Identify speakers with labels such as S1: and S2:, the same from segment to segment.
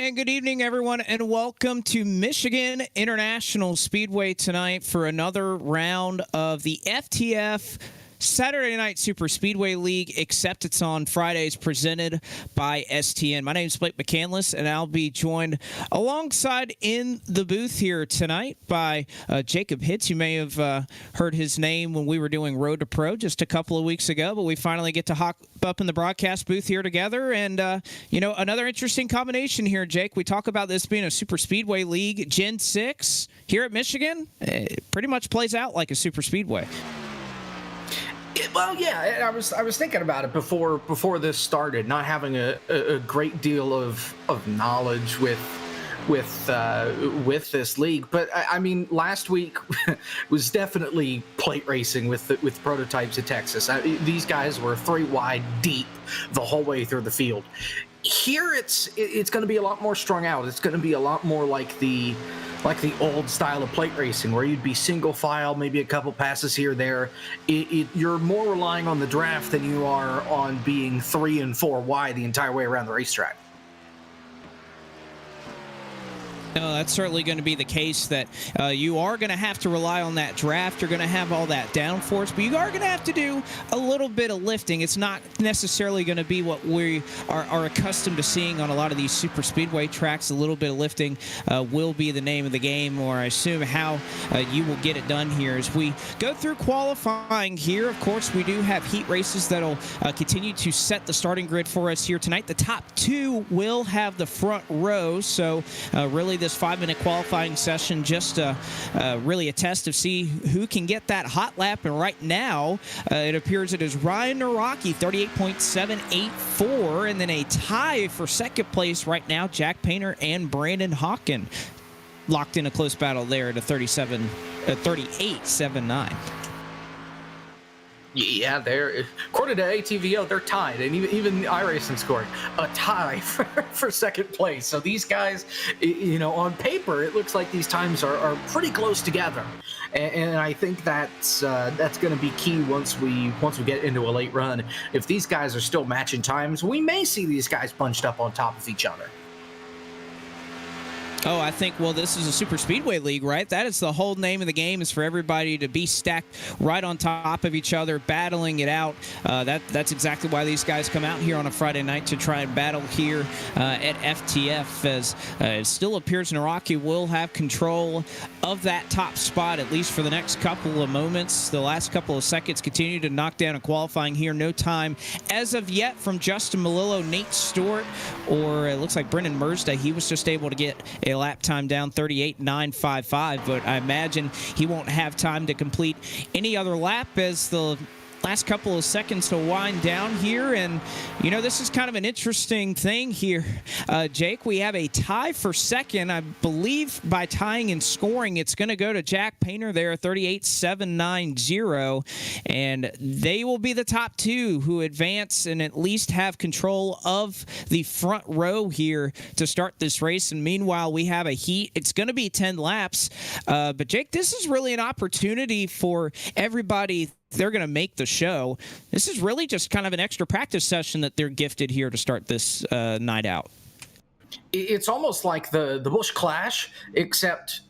S1: And good evening, everyone, and welcome to Michigan International Speedway tonight for another round of the FTF Saturday Night Super Speedway League, except it's on Fridays, presented by STN. My name is Blake McCandless, and I'll be joined alongside in the booth here tonight by Jacob Hitz. You may have heard his name when we were doing Road to Pro just a couple of weeks ago, but we finally get to hop up in the broadcast booth here together. And, another interesting combination here, Jake. We talk about this being a Super Speedway League Gen 6 here at Michigan. It pretty much plays out like a Super Speedway.
S2: Well, yeah, I was thinking about it before this started, not having a great deal of knowledge with this league. But I mean, last week was definitely plate racing with prototypes of Texas. These guys were three wide deep the whole way through the field. Here, it's going to be a lot more strung out. It's going to be a lot more like the old style of plate racing, where you'd be single file, maybe a couple passes here or there. You're more relying on the draft than you are on being 3 and 4 wide the entire way around the racetrack.
S1: No, that's certainly going to be the case, that you are going to have to rely on that draft. You're going to have all that downforce, but you are going to have to do a little bit of lifting. It's not necessarily going to be what we are accustomed to seeing on a lot of these super speedway tracks. A little bit of lifting will be the name of the game, or I assume how you will get it done here. As we go through qualifying here, of course, we do have heat races that'll continue to set the starting grid for us here tonight. The top two will have the front row, so really this 5-minute qualifying session just really a test to see who can get that hot lap. And right now it appears it is Ryan Naraki, 38.784, and then a tie for second place right now, Jack Painter and Brandon Hawken, locked in a close battle there at a 38.79.
S2: Yeah, they're, according to ATVO, they're tied, and even iRacing scored a tie for second place. So these guys, on paper, it looks like these times are pretty close together, and I think that's going to be key once we get into a late run. If these guys are still matching times, we may see these guys bunched up on top of each other.
S1: Oh, I think, well, this is a super speedway league, right? That is the whole name of the game, is for everybody to be stacked right on top of each other, battling it out. That's exactly why these guys come out here on a Friday night, to try and battle here at FTF, as it still appears Naraki will have control of that top spot, at least for the next couple of moments. The last couple of seconds continue to knock down a qualifying here. No time as of yet from Justin Malillo, Nate Stewart, or it looks like Brendan Mersda. He was just able to get a lap time down, 38.955, but I imagine he won't have time to complete any other lap as the last couple of seconds to wind down here. And this is kind of an interesting thing here, Jake. We have a tie for second. I believe by tying and scoring, it's going to go to Jack Painter there, 38.790, and they will be the top two who advance and at least have control of the front row here to start this race. And meanwhile, we have a heat. It's going to be 10 laps, but Jake, this is really an opportunity for everybody. They're going to make the show. This is really just kind of an extra practice session that they're gifted here to start this night out.
S2: It's almost like the Busch Clash, except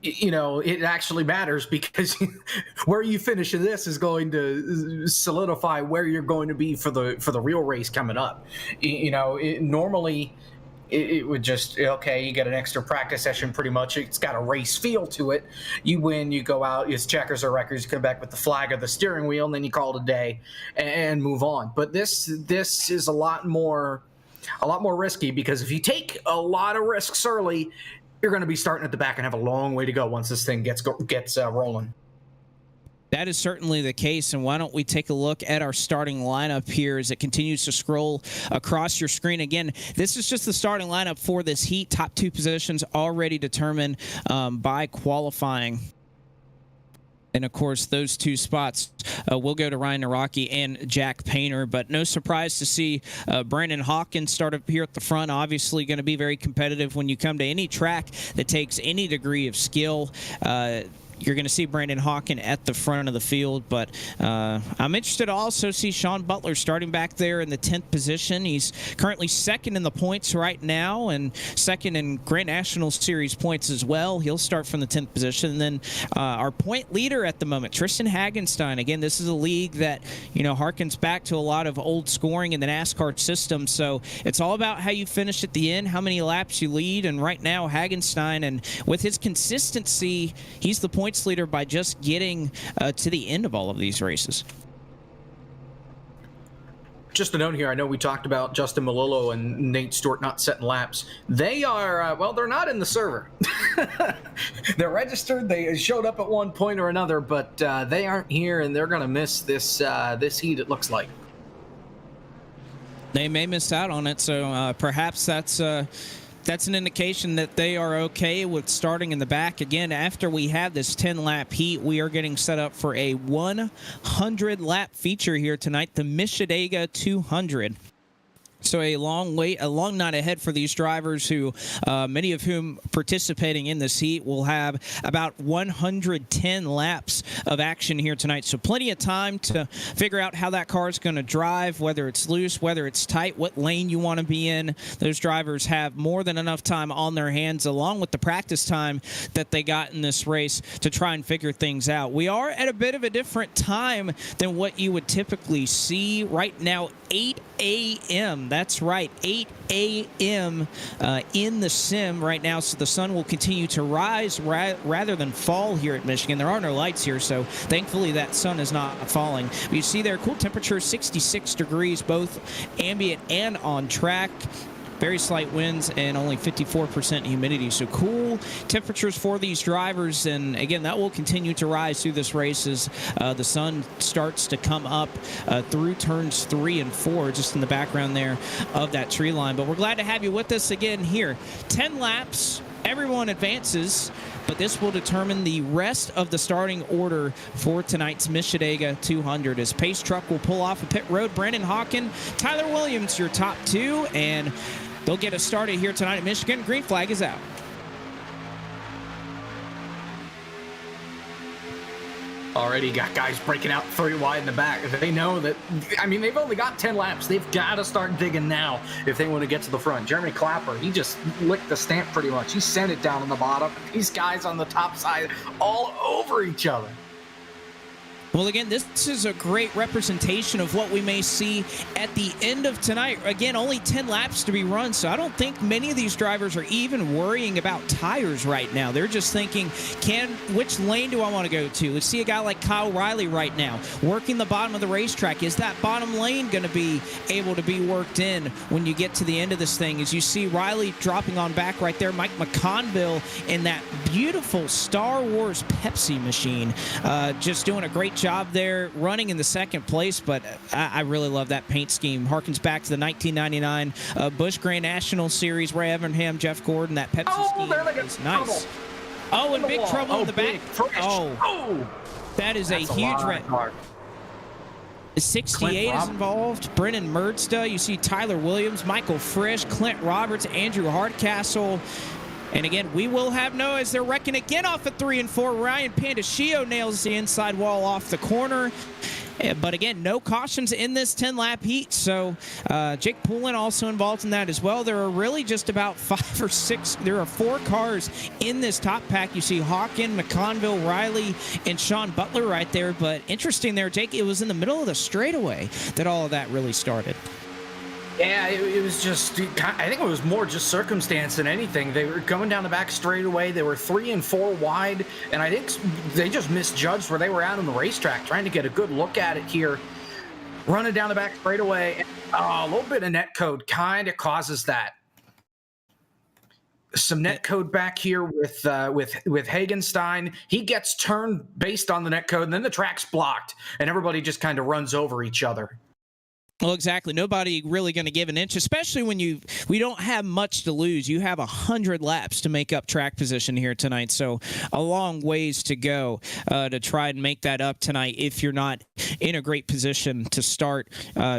S2: it actually matters, because where you finish in this is going to solidify where you're going to be for the real race coming up. Normally it would just, okay, you get an extra practice session pretty much. It's got a race feel to it. You win, you go out, it's checkers or records, you come back with the flag or the steering wheel, and then you call it a day and move on. But this is a lot more risky, because if you take a lot of risks early, you're going to be starting at the back and have a long way to go once this thing gets rolling.
S1: That is certainly the case, and why don't we take a look at our starting lineup here as it continues to scroll across your screen. Again, this is just the starting lineup for this heat. Top two positions already determined by qualifying. And, of course, those two spots will go to Ryan Naraki and Jack Painter. But no surprise to see Brandon Hawken start up here at the front. Obviously going to be very competitive when you come to any track that takes any degree of skill. you're going to see Brandon Hawken at the front of the field. But I'm interested to also see Sean Butler starting back there in the 10th position. He's currently second in the points right now and second in Grand National Series points as well. He'll start from the 10th position. And then our point leader at the moment, Tristan Hagenstein. Again, this is a league that, harkens back to a lot of old scoring in the NASCAR system. So it's all about how you finish at the end, how many laps you lead. And right now, Hagenstein, and with his consistency, he's the points leader by just getting to the end of all of these races.
S2: Just a note here, I know we talked about Justin Malillo and Nate Stewart not setting laps. They are, they're not in the server. They're registered. They showed up at one point or another, but they aren't here, and they're going to miss this heat, it looks like.
S1: They may miss out on it, so perhaps that's an indication that they are okay with starting in the back. Again, after we have this 10-lap heat, we are getting set up for a 100-lap feature here tonight, the Mishadega 200. So a long night ahead for these drivers who, many of whom participating in this heat, will have about 110 laps of action here tonight. So plenty of time to figure out how that car is going to drive, whether it's loose, whether it's tight, what lane you want to be in. Those drivers have more than enough time on their hands, along with the practice time that they got in this race, to try and figure things out. We are at a bit of a different time than what you would typically see right now. 8 a.m. That's right, 8 a.m. In the sim right now, so the sun will continue to rise rather than fall here at Michigan. There are no lights here, so thankfully that sun is not falling. But you see there, cool temperature, 66 degrees, both ambient and on track. Very slight winds and only 54% humidity. So cool temperatures for these drivers. And again, that will continue to rise through this race as the sun starts to come up through turns 3 and 4, just in the background there of that tree line. But we're glad to have you with us again here. 10 laps, everyone advances, but this will determine the rest of the starting order for tonight's Mishadega 200 as Pace Truck will pull off a pit road. Brandon Hawken, Tyler Williams, your top two, and they'll get us started here tonight at Michigan. Green flag is out.
S2: Already got guys breaking out 3 wide in the back. They know that, they've only got 10 laps. They've got to start digging now if they want to get to the front. Jeremy Clapper, he just licked the stamp pretty much. He sent it down on the bottom. These guys on the top side all over each other.
S1: Well, again, this is a great representation of what we may see at the end of tonight. Again, only 10 laps to be run, so I don't think many of these drivers are even worrying about tires right now. They're just thinking, which lane do I want to go to? Let's see a guy like Kyle Riley right now working the bottom of the racetrack. Is that bottom lane going to be able to be worked in when you get to the end of this thing? As you see Riley dropping on back right there, Mike McConville in that beautiful Star Wars Pepsi machine, just doing a great job there, running in the second place. But I really love that paint scheme. Harkens back to the 1999 Busch Grand National Series. Ray Evernham, Jeff Gordon. That Pepsi scheme is nice. Oh, and big trouble in the back. That is a huge red. 68 is involved. Brennan Mertzda. You see Tyler Williams, Michael Frisch, Clint Roberts, Andrew Hardcastle. And again, we will have no as they're wrecking again off at 3 and 4. Ryan Pandashio nails the inside wall off the corner. But again, no cautions in this 10-lap heat. So Jake Poulin also involved in that as well. There are really just about 5 or 6. There are 4 cars in this top pack. You see Hawken, McConville, Riley, and Sean Butler right there. But interesting there, Jake, it was in the middle of the straightaway that all of that really started.
S2: Yeah, it was just, I think it was more just circumstance than anything. They were coming down the back straightaway. They were 3 and 4 wide, and I think they just misjudged where they were at on the racetrack, trying to get a good look at it here. Running down the back straightaway, a little bit of net code kind of causes that. Some net code back here with Hagenstein. He gets turned based on the net code, and then the track's blocked, and everybody just kind of runs over each other.
S1: Well, exactly. Nobody really going to give an inch, especially when we don't have much to lose. You have 100 laps to make up track position here tonight, so a long ways to go to try and make that up tonight if you're not in a great position to start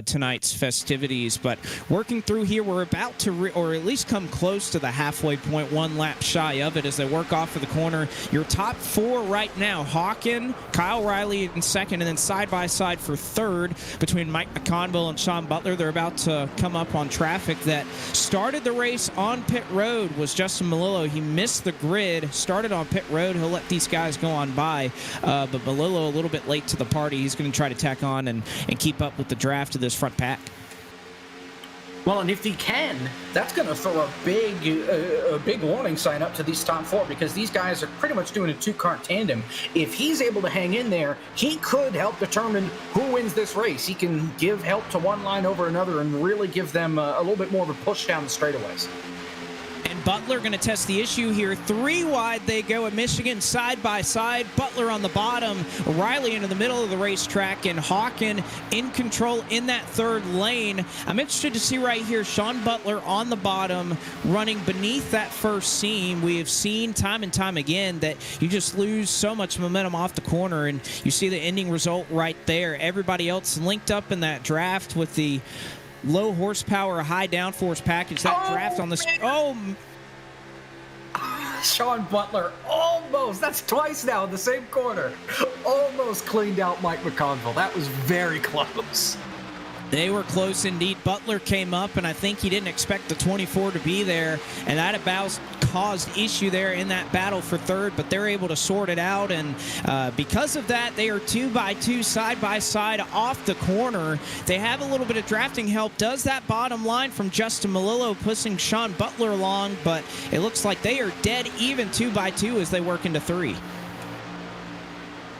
S1: tonight's festivities. But working through here, we're about to, or at least come close to the halfway point, one lap shy of it as they work off of the corner. Your top four right now, Hawken, Kyle Riley in second, and then side-by-side for third between Mike McConville and Sean Butler. They're about to come up on traffic that started the race on pit road was Justin Melillo. He missed the grid, started on pit road. He'll let these guys go on by, but Melillo a little bit late to the party. He's going to try to tack on and keep up with the draft of this front pack.
S2: Well, and if he can, that's going to throw a big warning sign up to these top four, because these guys are pretty much doing a two-car tandem. If he's able to hang in there, he could help determine who wins this race. He can give help to one line over another and really give them a little bit more of a push down the straightaways.
S1: And Butler going to test the issue here. 3 wide they go at Michigan, side by side. Butler on the bottom, Riley into the middle of the racetrack, and Hawken in control in that third lane. I'm interested to see right here Sean Butler on the bottom running beneath that first seam. We have seen time and time again that you just lose so much momentum off the corner, and you see the ending result right there. Everybody else linked up in that draft with the low horsepower, high downforce package. That draft on the
S2: Sean Butler almost, that's twice now in the same corner, almost cleaned out Mike McConville. That was very close.
S1: They were close indeed. Butler came up, and I think he didn't expect the 24 to be there, and that about caused issue there in that battle for third, but they're able to sort it out, and because of that, they are 2x2 side by side off the corner. They have a little bit of drafting help. Does that bottom line from Justin Melillo pushing Sean Butler along, but it looks like they are dead even 2x2 as they work into 3.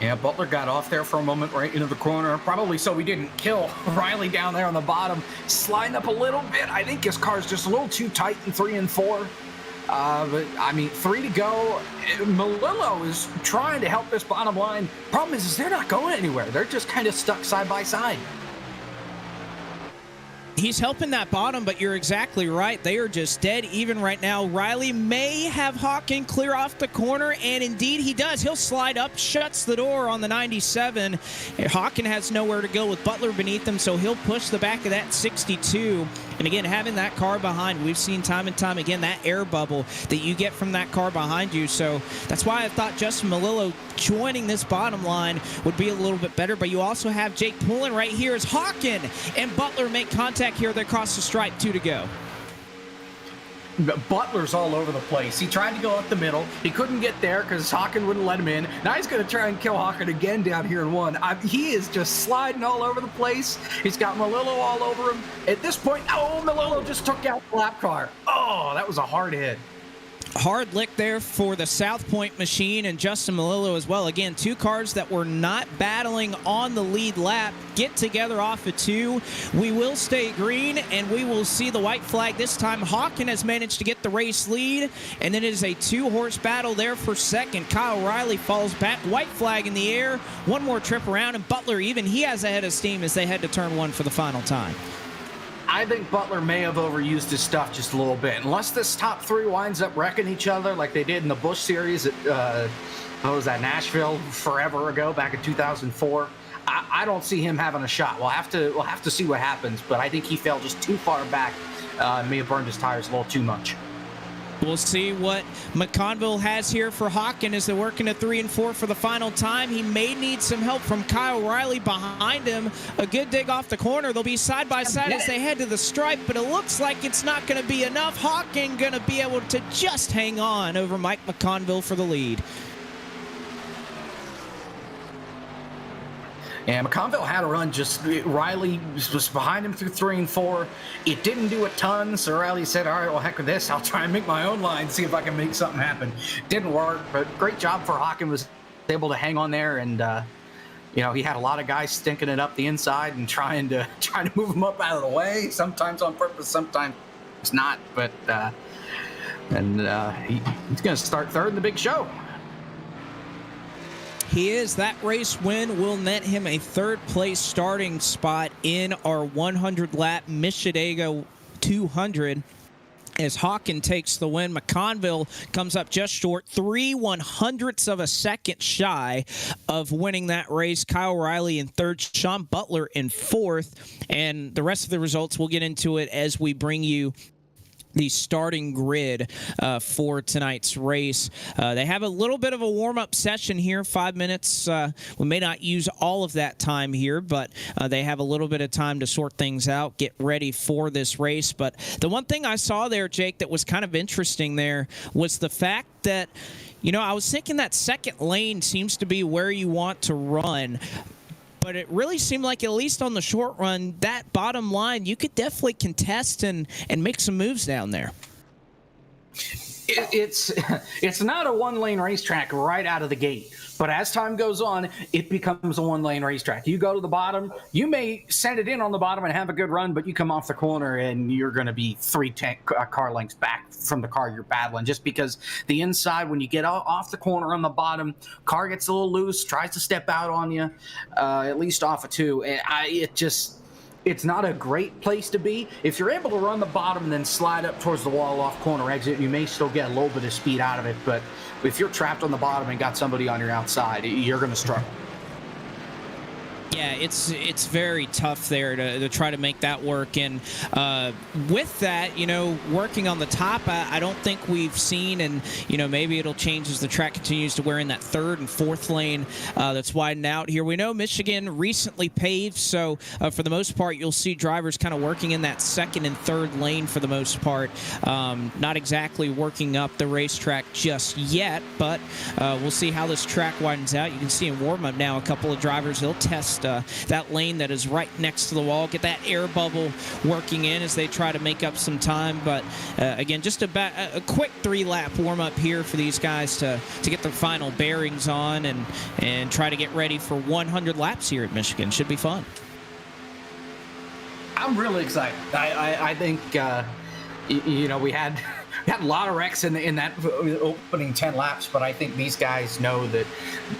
S2: Yeah, Butler got off there for a moment right into the corner, probably so we didn't kill Riley down there on the bottom. Sliding up a little bit. I think his car's just a little too tight in 3 and 4. But, I mean, 3 to go. Melillo is trying to help this bottom line. Problem is they're not going anywhere. They're just kind of stuck side by side.
S1: He's helping that bottom, but you're exactly right. They are just dead even right now. Riley may have Hawken clear off the corner, and indeed he does. He'll slide up, shuts the door on the 97. Hawken has nowhere to go with Butler beneath him, so he'll push the back of that 62. And again, having that car behind, we've seen time and time again that air bubble that you get from that car behind you. So that's why I thought Justin Melillo joining this bottom line would be a little bit better. But you also have Jake Poulin right here as Hawken and Butler make contact here. They cross the stripe, 2 to go.
S2: Butler's all over the place. He tried to go up the middle. He couldn't get there because Hawken wouldn't let him in. Now he's going to try and kill Hawken again down here in 1. He is just sliding all over the place. He's got Melillo all over him. At this point, Melillo just took out the lap car. Oh, that was a hard hit.
S1: Hard lick there for the South Point machine and Justin Melillo as well. Again, 2 cars that were not battling on the lead lap get together off of 2. We will stay green, and we will see the white flag this time. Hawken has managed to get the race lead, and then it is a 2-horse battle there for second. Kyle Riley falls back. White flag in the air. 1 more trip around, and Butler, even he has a head of steam as they head to turn 1 for the final time.
S2: I think Butler may have overused his stuff just a little bit. Unless this top 3 winds up wrecking each other like they did in the Busch Series at, what was that, Nashville forever ago, back in 2004. I don't see him having a shot. We'll have to see what happens, but I think he fell just too far back. May have burned his tires a little too much.
S1: We'll see what McConville has here for Hawken as they work into 3 and 4 for the final time. He may need some help from Kyle Riley behind him. A good dig off the corner. They'll be side by side as they head to the stripe, but it looks like it's not going to be enough. Hawken going to be able to just hang on over Mike McConville for the lead.
S2: And McConville had a run, just Riley was behind him through 3 and 4. It didn't do a ton, so Riley said, all right, well, heck with this. I'll try and make my own line, see if I can make something happen. Didn't work, but great job for Hawken, was able to hang on there, and he had a lot of guys stinking it up the inside and trying to move him up out of the way, sometimes on purpose, sometimes not, but he's going to start third in the big show.
S1: He is. That race win will net him a third-place starting spot in our 100-lap Michidago 200. As Hawken takes the win, McConville comes up just short, 3/100ths of a second shy of winning that race. Kyle Riley in third, Sean Butler in fourth, and the rest of the results, we'll get into it as we bring you the starting grid for tonight's race. They have a little bit of a warm-up session here, 5 minutes. We may not use all of that time here, but they have a little bit of time to sort things out, get ready for this race. But the one thing I saw there, Jake, that was kind of interesting there was the fact that, I was thinking that second lane seems to be where you want to run. But it really seemed like, at least on the short run, that bottom line, you could definitely contest and make some moves down there.
S2: It's not a one-lane racetrack right out of the gate. But as time goes on, it becomes a one-lane racetrack. You go to the bottom, you may send it in on the bottom and have a good run, but you come off the corner and you're going to be 3 car lengths back from the car you're battling, just because the inside, when you get off the corner on the bottom, car gets a little loose, tries to step out on you, at least off of 2. And it's not a great place to be. If you're able to run the bottom and then slide up towards the wall off corner exit, you may still get a little bit of speed out of it. But if you're trapped on the bottom and got somebody on your outside, you're going to struggle.
S1: Yeah, it's very tough there to try to make that work. And with that, working on the top, I don't think we've seen, and, maybe it'll change as the track continues to wear in that third and fourth lane that's widened out here. We know Michigan recently paved, so for the most part, you'll see drivers kind of working in that second and third lane for the most part. Not exactly working up the racetrack just yet, but we'll see how this track widens out. You can see in warm-up now a couple of drivers, they'll test that lane that is right next to the wall, get that air bubble working in as they try to make up some time. But again, just a quick 3-lap warm-up here for these guys to get their final bearings on and try to get ready for 100 laps here at Michigan. Should be fun.
S2: I'm really excited. I think we had a lot of wrecks in that opening 10 laps, but I think these guys know that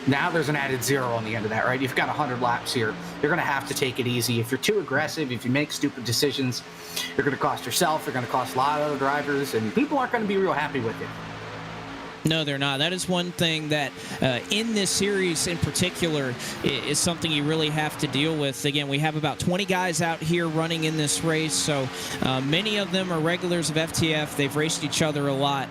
S2: now there's an added 0 on the end of that, right? You've got 100 laps here. You're going to have to take it easy. If you're too aggressive, if you make stupid decisions, you're going to cost yourself, you're going to cost a lot of other drivers, and people aren't going to be real happy with you.
S1: No, they're not. That is one thing that in this series in particular is something you really have to deal with. Again, we have about 20 guys out here running in this race, so many of them are regulars of FTF. They've raced each other a lot.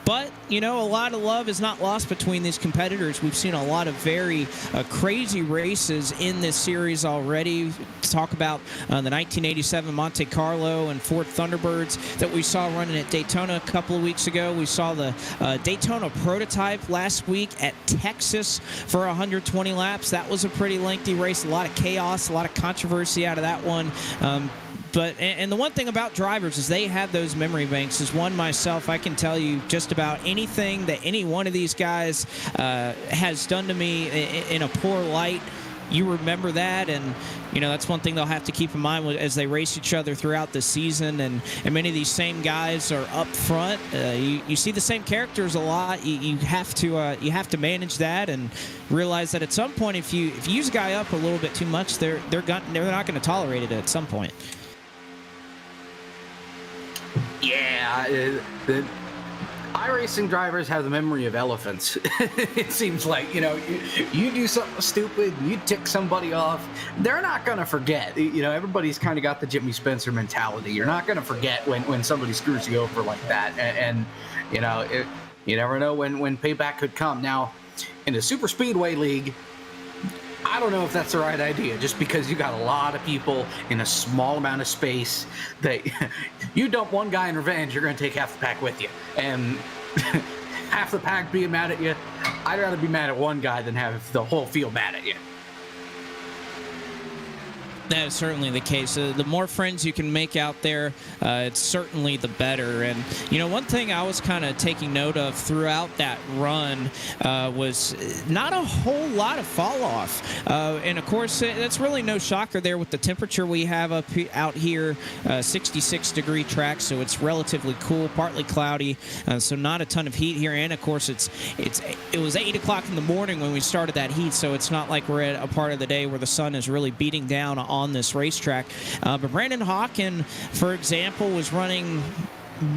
S1: But, a lot of love is not lost between these competitors. We've seen a lot of very crazy races in this series already. Talk about the 1987 Monte Carlo and Ford Thunderbirds that we saw running at Daytona a couple of weeks ago. We saw the Daytona prototype last week at Texas for 120 laps. That was a pretty lengthy race. A lot of chaos, a lot of controversy out of that one. But the one thing about drivers is they have those memory banks. As one myself, I can tell you just about anything that any one of these guys has done to me in a poor light. You remember that, and that's one thing they'll have to keep in mind as they race each other throughout the season. And many of these same guys are up front. You see the same characters a lot. You have to manage that and realize that at some point, if you use a guy up a little bit too much, they're not going to tolerate it at some point.
S2: Yeah, the iRacing drivers have the memory of elephants. It seems like, you do something stupid, you tick somebody off, they're not going to forget. Everybody's kind of got the Jimmy Spencer mentality. You're not going to forget when somebody screws you over like that. And you never know when payback could come. Now, in the Super Speedway League, I don't know if that's the right idea, just because you got a lot of people in a small amount of space that you dump one guy in revenge, you're going to take half the pack with you. And half the pack being mad at you, I'd rather be mad at one guy than have the whole field mad at you.
S1: That is certainly the case. The more friends you can make out there, it's certainly the better. And, one thing I was kind of taking note of throughout that run was not a whole lot of fall off. And, of course, that's really no shocker there with the temperature we have out here, 66-degree track, so it's relatively cool, partly cloudy, so not a ton of heat here. And, of course, it was 8 o'clock in the morning when we started that heat, so it's not like we're at a part of the day where the sun is really beating down on this racetrack. But Brandon Hawken, for example, was running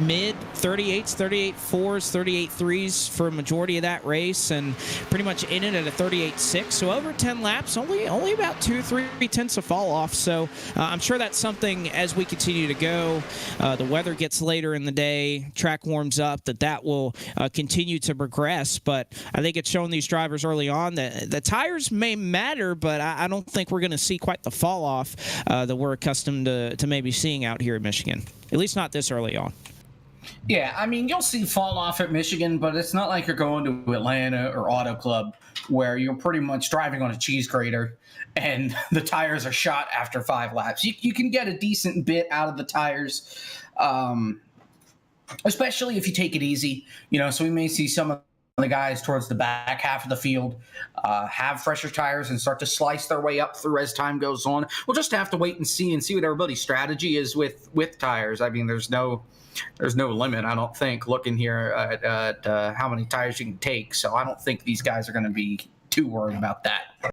S1: mid 38s, 38 4s, 38 3s for a majority of that race, and pretty much in it at a 38.6. So over 10 laps, only about 2-3 tenths of fall off. So I'm sure that's something as we continue to go, the weather gets later in the day, track warms up, that will continue to progress. But I think it's showing these drivers early on that the tires may matter, but I don't think we're going to see quite the fall off that we're accustomed to maybe seeing out here in Michigan, at least not this early on.
S3: Yeah, I mean, you'll see fall off at Michigan, but it's not like you're going to Atlanta or Auto Club where you're pretty much driving on a cheese grater and the tires are shot after 5 laps. You can get a decent bit out of the tires, especially if you take it easy. So we may see some of the guys towards the back half of the field have fresher tires and start to slice their way up through as time goes on. We'll just have to wait and see what everybody's strategy is with tires. I mean, there's no limit, I don't think, looking here at how many tires you can take. So I don't think these guys are going to be too worried about that.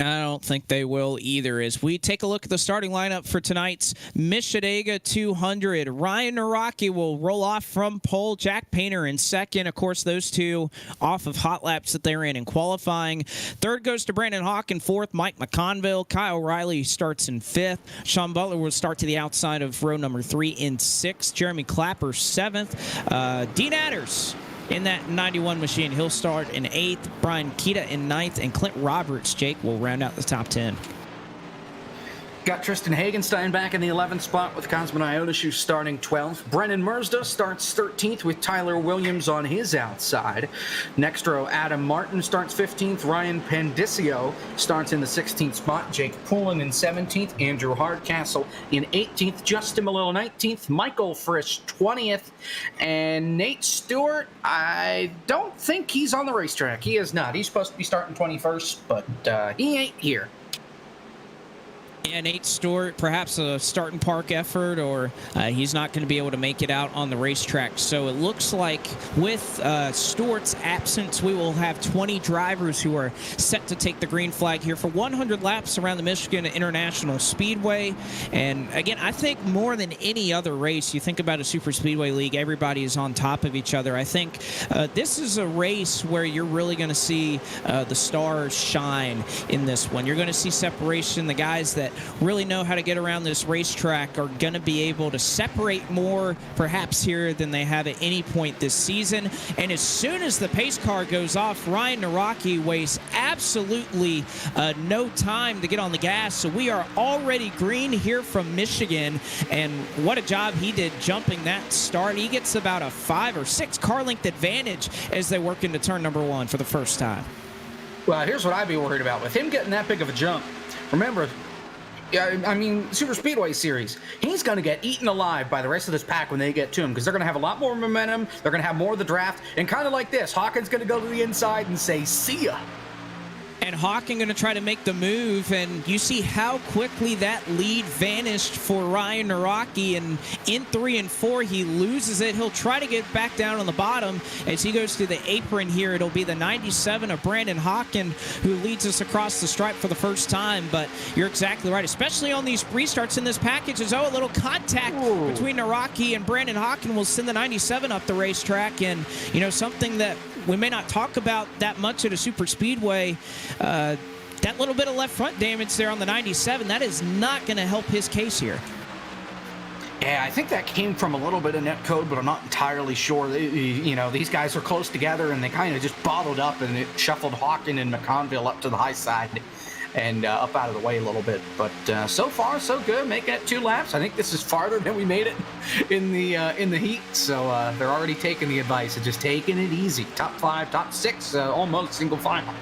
S1: I don't think they will either. As we take a look at the starting lineup for tonight's Michigan 200, Ryan Naraki will roll off from pole. Jack Painter in second. Of course, those two off of hot laps that they ran in qualifying. Third goes to Brandon Hawk in fourth. Mike McConville. Kyle Riley starts in fifth. Sean Butler will start to the outside of row number 3 in sixth. Jeremy Clapper seventh. Dean Adders in that 91 machine, he'll start in 8th. Brian Keita in 9th, and Clint Roberts, Jake, will round out the top 10.
S2: Got Tristan Hagenstein back in the 11th spot with Cosmin Ionescu starting 12th. Brennan Mersda starts 13th with Tyler Williams on his outside. Next row, Adam Martin starts 15th. Ryan Pandicio starts in the 16th spot. Jake Poulin in 17th. Andrew Hardcastle in 18th. Justin Malillo 19th. Michael Frisch 20th. And Nate Stewart, I don't think he's on the racetrack. He is not. He's supposed to be starting 21st, but he ain't here.
S1: Yeah, Nate Stewart, perhaps a start and park effort, or he's not going to be able to make it out on the racetrack. So it looks like with Stewart's absence, we will have 20 drivers who are set to take the green flag here for 100 laps around the Michigan International Speedway. And again, I think more than any other race, you think about a super speedway league, everybody is on top of each other. I think this is a race where you're really going to see the stars shine in this one. You're going to see separation. The guys that really know how to get around this racetrack are going to be able to separate more perhaps here than they have at any point this season. And as soon as the pace car goes off, Ryan Naraki wastes absolutely no time to get on the gas. So we are already green here from Michigan, and what a job he did jumping that start. He gets about a 5 or 6 car length advantage as they work into turn number 1 for the first time.
S2: Well, here's what I'd be worried about with him getting that big of a jump. Remember, I mean, Super Speedway Series, he's going to get eaten alive by the rest of this pack when they get to him, because they're going to have a lot more momentum. They're going to have more of the draft. And kind of like this, Hawkins going to go to the inside and say, see ya.
S1: And Hawking going to try to make the move, and you see how quickly that lead vanished for Ryan Naraki, and in 3 and 4 he loses it. He'll try to get back down on the bottom as he goes to the apron here. It'll be the 97 of Brandon Hawken who leads us across the stripe for the first time, but you're exactly right, especially on these restarts in this package. As a little contact between Naraki and Brandon Hawken will send the 97 up the racetrack, and something that we may not talk about that much at a super speedway, that little bit of left front damage there on the 97, that is not going to help his case here.
S2: Yeah, I think that came from a little bit of net code, but I'm not entirely sure. These guys are close together, and they kind of just bottled up, and it shuffled Hawken and McConville up to the high side and up out of the way a little bit. But so far, so good. Make it 2 laps. I think this is farther than we made it in the heat. So they're already taking the advice of just taking it easy. Top 5, top 6, almost single final.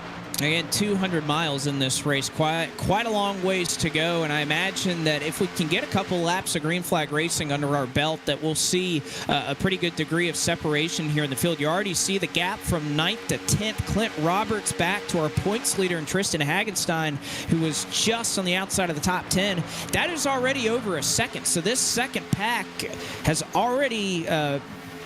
S1: Again, 200 miles in this race, quite a long ways to go, and I imagine that if we can get a couple laps of green flag racing under our belt, that we'll see a pretty good degree of separation here in the field. You already see the gap from 9th to 10th. Clint Roberts back to our points leader in Tristan Hagenstein, who was just on the outside of the top 10. That is already over a second, so this second pack has already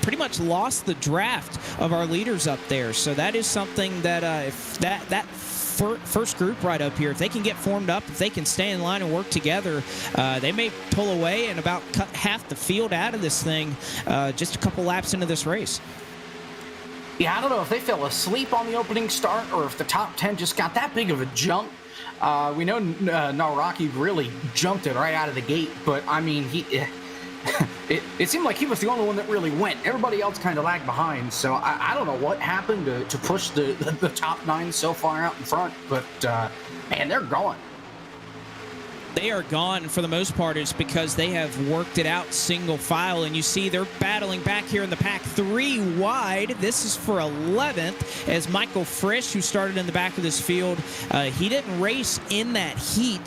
S1: pretty much lost the draft of our leaders up there. So that is something that if that first group right up here, if they can get formed up, if they can stay in line and work together, they may pull away and about cut half the field out of this thing just a couple laps into this race.
S3: Yeah, I don't know if they fell asleep on the opening start or if the top 10 just got that big of a jump. We know Naraki really jumped it right out of the gate, but I mean, it seemed like he was the only one that really went. Everybody else kind of lagged behind, so I don't know what happened to push the top 9 so far out in front, but man, they're going.
S1: They are gone for the most part. It's because they have worked it out single file, and you see they're battling back here in the pack 3 wide. This is for 11th as Michael Frisch, who started in the back of this field, he didn't race in that heat,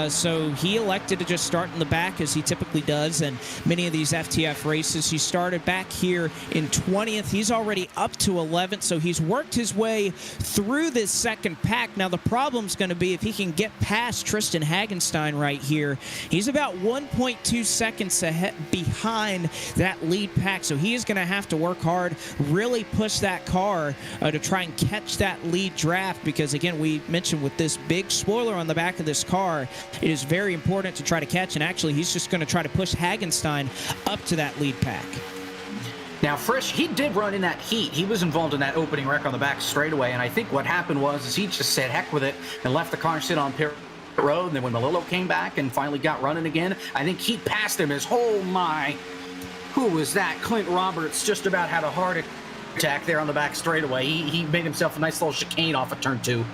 S1: so he elected to just start in the back as he typically does. And many of these FTF races, he started back here in 20th. He's already up to 11th, so he's worked his way through this second pack. Now the problem's going to be if he can get past Tristan Hagenstein right here. He's about 1.2 seconds ahead behind that lead pack, so he is going to have to work hard, really push that car to try and catch that lead draft, because again, we mentioned with this big spoiler on the back of this car, it is very important to try to catch, and actually he's just going to try to push Hagenstein up to that lead pack.
S3: Now, Frisch, he did run in that heat. He was involved in that opening wreck on the back straightaway, and I think what happened was he just said heck with it and left the car sit on pit road, and then when Malillo came back and finally got running again, I think he passed him as, oh my, who was that? Clint Roberts just about had a heart attack there on the back straightaway. He made himself a nice little chicane off of turn 2.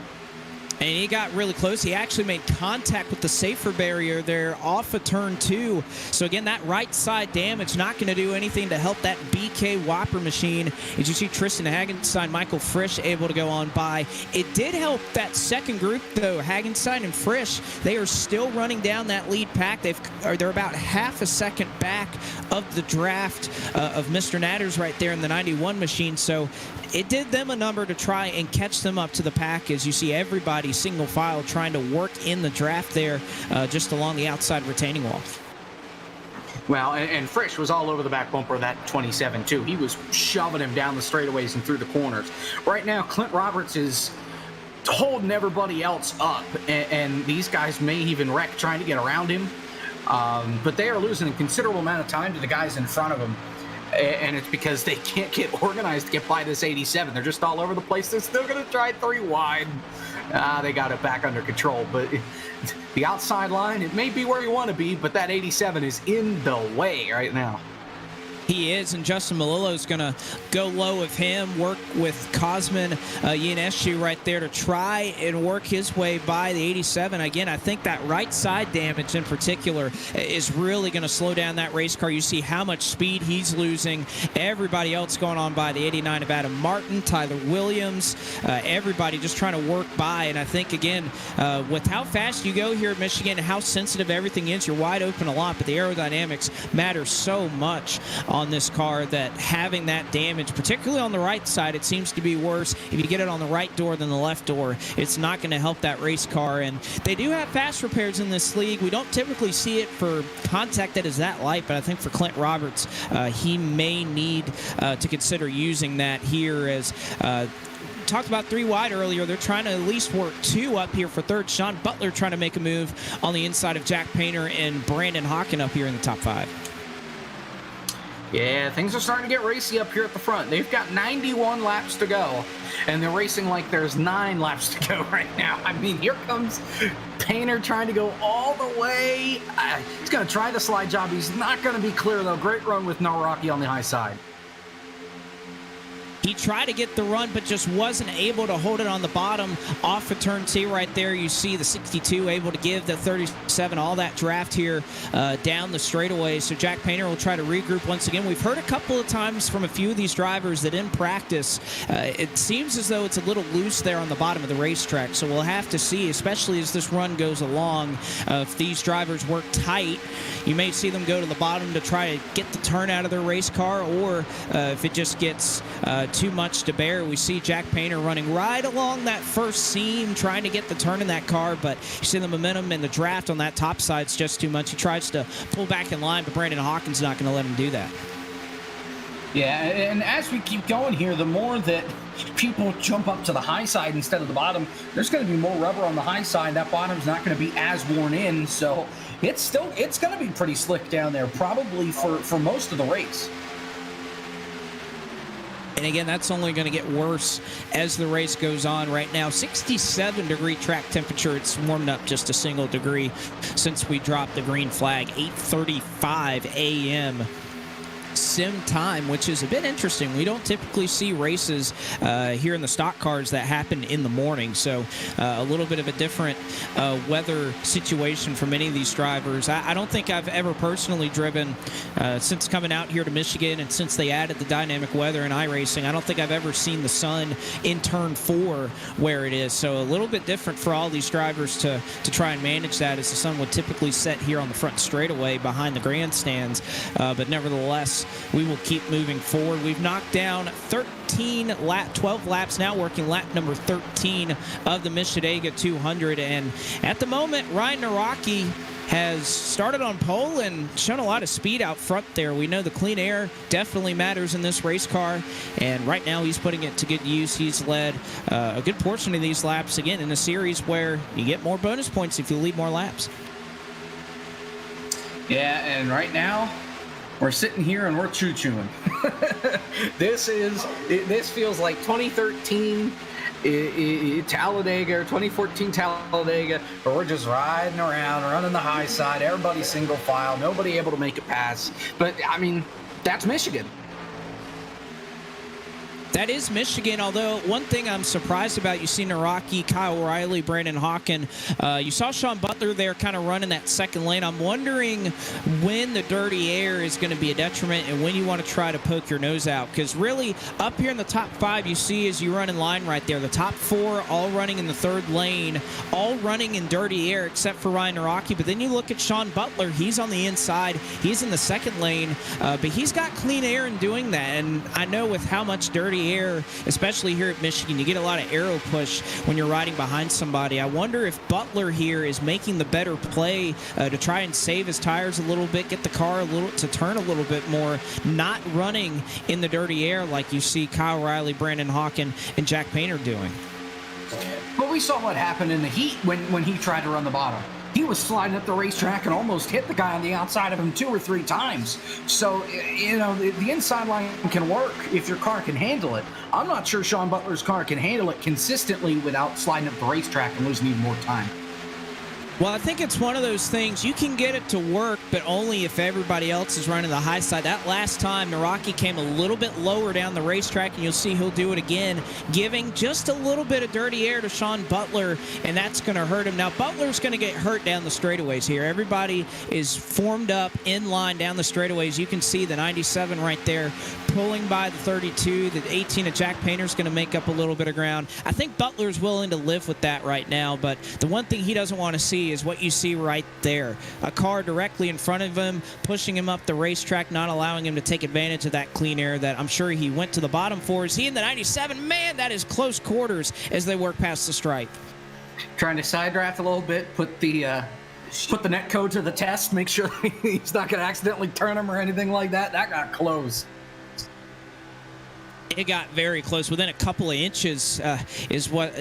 S1: And he got really close. He actually made contact with the safer barrier there off of turn 2. So again, that right side damage not going to do anything to help that BK Whopper machine. As you see Tristan Hagenstein, Michael Frisch able to go on by. It did help that second group though. Hagenstein and Frisch, they are still running down that lead pack. They're about half a second back of the draft of Mr. Natters right there in the 91 machine. So it did them a number to try and catch them up to the pack, as you see everybody single file trying to work in the draft there just along the outside retaining wall.
S3: Well, and Frisch was all over the back bumper of that 27 too. He was shoving him down the straightaways and through the corners. Right now, Clint Roberts is holding everybody else up, and these guys may even wreck trying to get around him. But they are losing a considerable amount of time to the guys in front of them. And it's because they can't get organized to get by this 87. They're just all over the place. They're still going to try 3 wide. They got it back under control. But the outside line, it may be where you want to be, but that 87 is in the way right now.
S1: He is, and Justin Malillo is going to go low with him, work with Cosmin Yanescu right there to try and work his way by the 87. Again, I think that right side damage in particular is really going to slow down that race car. You see how much speed he's losing. Everybody else going on by the 89 of Adam Martin, Tyler Williams, everybody just trying to work by. And I think, again, with how fast you go here at Michigan and how sensitive everything is, you're wide open a lot, but the aerodynamics matter so much on this car that having that damage, particularly on the right side, it seems to be worse. If you get it on the right door than the left door, it's not going to help that race car. And they do have fast repairs in this league. We don't typically see it for contact that is that light, but I think for Clint Roberts, he may need to consider using that here. As talked about 3 wide earlier, they're trying to at least work 2 up here for third. Sean Butler trying to make a move on the inside of Jack Painter and Brandon Hawken up here in the top 5.
S3: Yeah, things are starting to get racy up here at the front. They've got 91 laps to go, and they're racing like there's 9 laps to go right now. I mean, here comes Painter trying to go all the way. He's going to try the slide job. He's not going to be clear, though. Great run with Naraki on the high side.
S1: He tried to get the run, but just wasn't able to hold it on the bottom off of turn T right there. You see the 62 able to give the 37 all that draft here down the straightaway. So Jack Painter will try to regroup once again. We've heard a couple of times from a few of these drivers that in practice, it seems as though it's a little loose there on the bottom of the racetrack. So we'll have to see, especially as this run goes along, if these drivers work tight, you may see them go to the bottom to try to get the turn out of their race car, or if it just gets too much to bear. We see Jack Painter running right along that first seam, trying to get the turn in that car, but you see the momentum and the draft on that top side's just too much. He tries to pull back in line, but Brandon Hawkins not going to let him do that.
S3: Yeah, and as we keep going here, the more that people jump up to the high side instead of the bottom, there's going to be more rubber on the high side. That bottom's not going to be as worn in, so it's going to be pretty slick down there, probably for most of the race.
S1: And again, that's only going to get worse as the race goes on. Right now, 67-degree track temperature. It's warmed up just a single degree since we dropped the green flag. 8:35 a.m. sim time, which is a bit interesting. We don't typically see races here in the stock cars that happen in the morning, so a little bit of a different weather situation for many of these drivers. I don't think I've ever personally driven since coming out here to Michigan, and since they added the dynamic weather in iRacing, I don't think I've ever seen the sun in turn 4 where it is, so a little bit different for all these drivers to try and manage that, as the sun would typically set here on the front straightaway behind the grandstands, but nevertheless, we will keep moving forward. We've knocked down 12 laps now, working lap number 13 of the Mishadega 200. And at the moment, Ryan Naraki has started on pole and shown a lot of speed out front there. We know the clean air definitely matters in this race car, and right now he's putting it to good use. He's led a good portion of these laps, again, in a series where you get more bonus points if you lead more laps.
S3: Yeah, and right now, we're sitting here and we're choo-chooing.
S2: This feels like 2013 Talladega or 2014 Talladega, where we're just riding around, running the high side, everybody single file, nobody able to make it pass. But, I mean, that's Michigan.
S1: That is Michigan, although one thing I'm surprised about, you see Naraki, Kyle Riley, Brandon Hawken. You saw Sean Butler there kind of running that second lane. I'm wondering when the dirty air is going to be a detriment and when you want to try to poke your nose out. Because really, up here in the top 5, you see as you run in line right there, the top 4 all running in the third lane, all running in dirty air except for Ryan Naraki. But then you look at Sean Butler. He's on the inside. He's in the second lane, but he's got clean air in doing that. And I know with how much dirty air, especially here at Michigan, you get a lot of aero push when you're riding behind somebody. I wonder if Butler here is making the better play to try and save his tires a little bit, get the car to turn a little bit more, not running in the dirty air like you see Kyle Riley, Brandon Hawken, and Jack Painter doing.
S3: But we saw what happened in the heat when he tried to run the bottom. He was sliding up the racetrack and almost hit the guy on the outside of him 2 or 3 times. So, you know, the inside line can work if your car can handle it. I'm not sure Sean Butler's car can handle it consistently without sliding up the racetrack and losing even more time.
S1: Well, I think it's one of those things, you can get it to work, but only if everybody else is running the high side. That last time, Naraki came a little bit lower down the racetrack, and you'll see he'll do it again, giving just a little bit of dirty air to Sean Butler, and that's going to hurt him. Now, Butler's going to get hurt down the straightaways here. Everybody is formed up in line down the straightaways. You can see the 97 right there pulling by the 32. The 18 of Jack Painter's going to make up a little bit of ground. I think Butler's willing to live with that right now, but the one thing he doesn't want to see is what you see right there. A car directly in front of him, pushing him up the racetrack, not allowing him to take advantage of that clean air that I'm sure he went to the bottom for. Is he in the 97? Man, that is close quarters as they work past the stripe.
S3: Trying to side draft a little bit, put the net code to the test, make sure he's not going to accidentally turn him or anything like that. That got close.
S1: It got very close. Within a couple of inches is what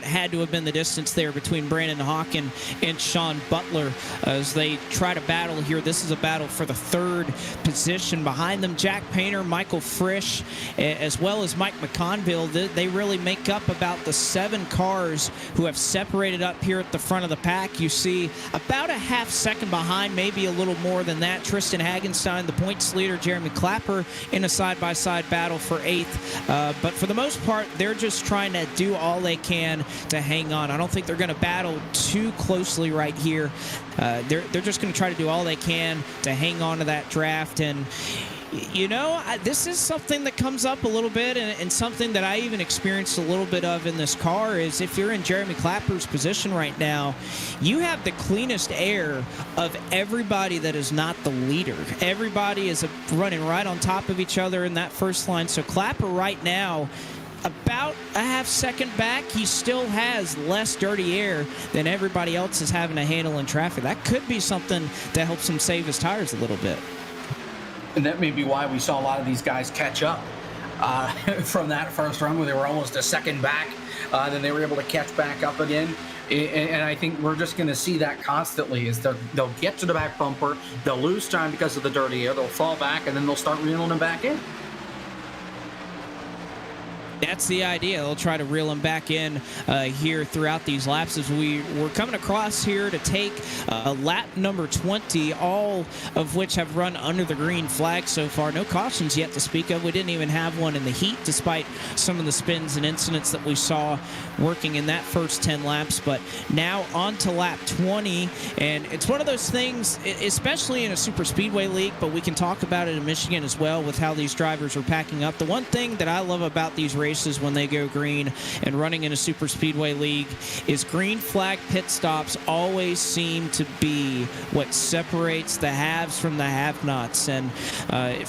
S1: had to have been the distance there between Brandon Hawken and Sean Butler as they try to battle here. This is a battle for the third position. Behind them, Jack Painter, Michael Frisch, as well as Mike McConville. They really make up about the 7 cars who have separated up here at the front of the pack. You see about a half second behind, maybe a little more than that, Tristan Hagenstein, the points leader, Jeremy Clapper in a side-by-side battle for 8th. But for the most part, they're just trying to do all they can to hang on. I don't think they're going to battle too closely right here. They're just going to try to do all they can to hang on to that draft. And this is something that comes up a little bit, and something that I even experienced a little bit of in this car is if you're in Jeremy Clapper's position right now, you have the cleanest air of everybody that is not the leader. Everybody is running right on top of each other in that first line. So Clapper right now, about a half second back, he still has less dirty air than everybody else is having to handle in traffic. That could be something that helps him save his tires a little bit.
S3: And that may be why we saw a lot of these guys catch up from that first run where they were almost a second back. Then they were able to catch back up again. And I think we're just going to see that constantly is they'll get to the back bumper, they'll lose time because of the dirty air, they'll fall back, and then they'll start reeling them back in.
S1: That's the idea. They'll try to reel him back in here throughout these laps as we're coming across here to take lap number 20, all of which have run under the green flag so far. No cautions yet to speak of. We didn't even have one in the heat, despite some of the spins and incidents that we saw working in that first 10 laps. But now on to lap 20, and it's one of those things, especially in a super speedway league, but we can talk about it in Michigan as well with how these drivers are packing up. The one thing that I love about these races when they go green and running in a super speedway league is green flag pit stops always seem to be what separates the haves from the have-nots. And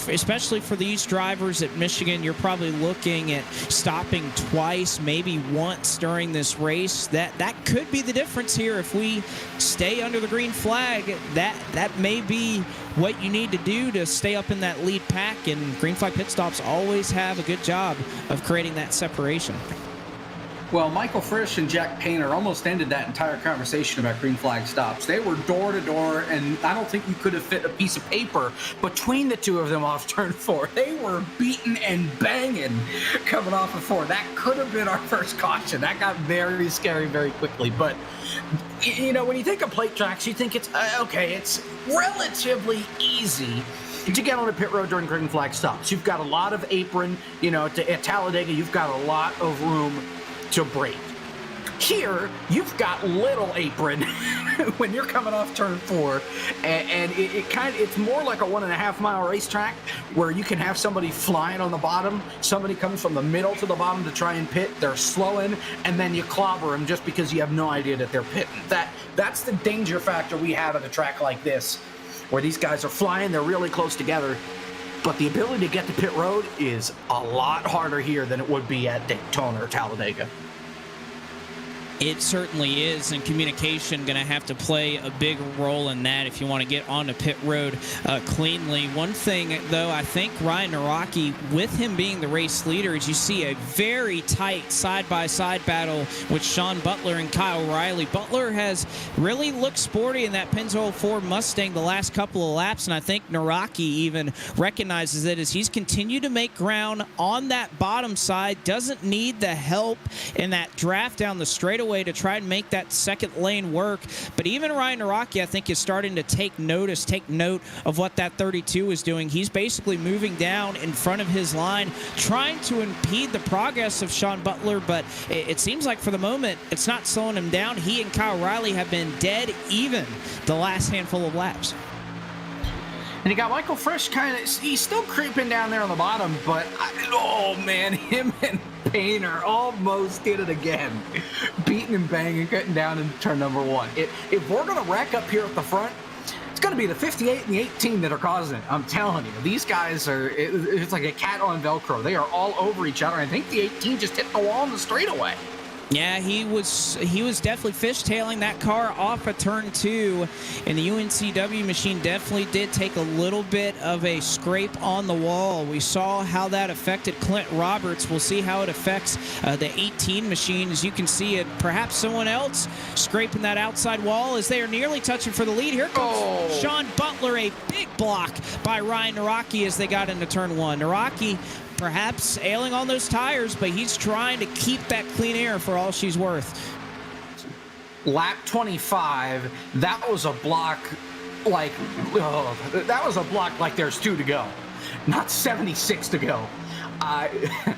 S1: especially for these drivers at Michigan, you're probably looking at stopping twice, maybe once during this race. That could be the difference here. If we stay under the green flag, that may be what you need to do to stay up in that lead pack, and green flag pit stops always have a good job of creating that separation.
S3: Well, Michael Frisch and Jack Painter almost ended that entire conversation about green flag stops. They were door to door, and I don't think you could have fit a piece of paper between the two of them off turn 4. They were beating and banging coming off of 4. That could have been our first caution. That got very scary very quickly. But, when you think of plate tracks, you think it's, it's relatively easy to get on the pit road during green flag stops. You've got a lot of apron, at Talladega, you've got a lot of room to brake. Here, you've got little apron when you're coming off turn 4, and it's more like a 1.5 mile racetrack where you can have somebody flying on the bottom, somebody comes from the middle to the bottom to try and pit, they're slowing, and then you clobber them just because you have no idea that they're pitting. That's the danger factor we have at a track like this, where these guys are flying, they're really close together. But the ability to get to pit road is a lot harder here than it would be at Daytona or Talladega.
S1: It certainly is, and communication going to have to play a big role in that if you want to get onto pit road cleanly. One thing, though, I think Ryan Naraki, with him being the race leader, is you see a very tight side-by-side battle with Sean Butler and Kyle Riley. Butler has really looked sporty in that Pennzoil Ford Mustang the last couple of laps, and I think Naraki even recognizes it as he's continued to make ground on that bottom side, doesn't need the help in that draft down the straightaway to try and make that second lane work. But even Ryan Naraki, I think, is starting to take note of what that 32 is doing. He's basically moving down in front of his line, trying to impede the progress of Sean Butler, but it seems like for the moment, it's not slowing him down. He and Kyle Riley have been dead even the last handful of laps.
S3: And you got Michael Frisch he's still creeping down there on the bottom, but him and Painter almost did it again. Beating and banging, cutting down in turn number 1. If we're going to rack up here at the front, it's going to be the 58 and the 18 that are causing it. I'm telling you, these guys it's like a cat on Velcro. They are all over each other. I think the 18 just hit the wall on the straightaway.
S1: Yeah, he was definitely fishtailing that car off of turn 2, and the UNCW machine definitely did take a little bit of a scrape on the wall. We saw how that affected Clint Roberts. We'll see how it affects the 18 machine. As you can see it, perhaps someone else scraping that outside wall as they are nearly touching for the lead. Here comes Sean Butler, a big block by Ryan Naraki as they got into turn 1. Naraki perhaps ailing on those tires, but he's trying to keep that clean air for all she's worth.
S3: Lap 25, that was a block like there's 2 to go, not 76 to go.
S2: I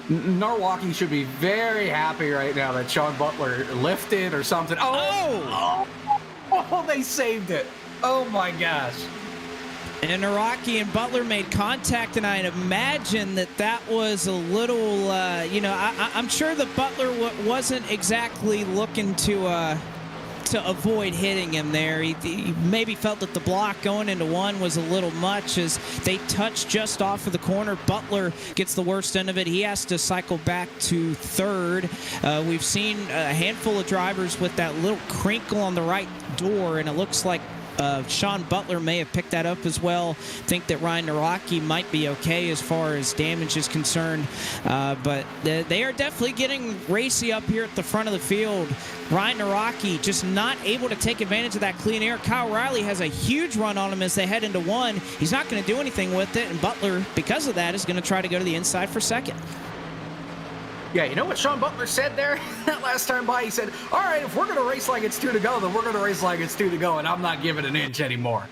S2: Norwalkie should be very happy right now that Sean Butler lifted or something. Oh, they saved it. Oh my gosh.
S1: And Naraki and Butler made contact, and I imagine that was a little, I'm sure that Butler wasn't exactly looking to avoid hitting him there. He maybe felt that the block going into one was a little much as they touched just off of the corner. Butler gets the worst end of it. He has to cycle back to third. We've seen a handful of drivers with that little crinkle on the right door, and it looks like Sean Butler may have picked that up as well. Think that Ryan Naraki might be okay as far as damage is concerned. But they are definitely getting racy up here at the front of the field. Ryan Naraki just not able to take advantage of that clean air. Kyle Riley has a huge run on him as they head into one. He's not going to do anything with it, and Butler, because of that, is going to try to go to the inside for second.
S2: Yeah, you know what Sean Butler said there that last time by? He said, all right, if we're going to race like it's 2 to go, then we're going to race like it's 2 to go, and I'm not giving an inch anymore.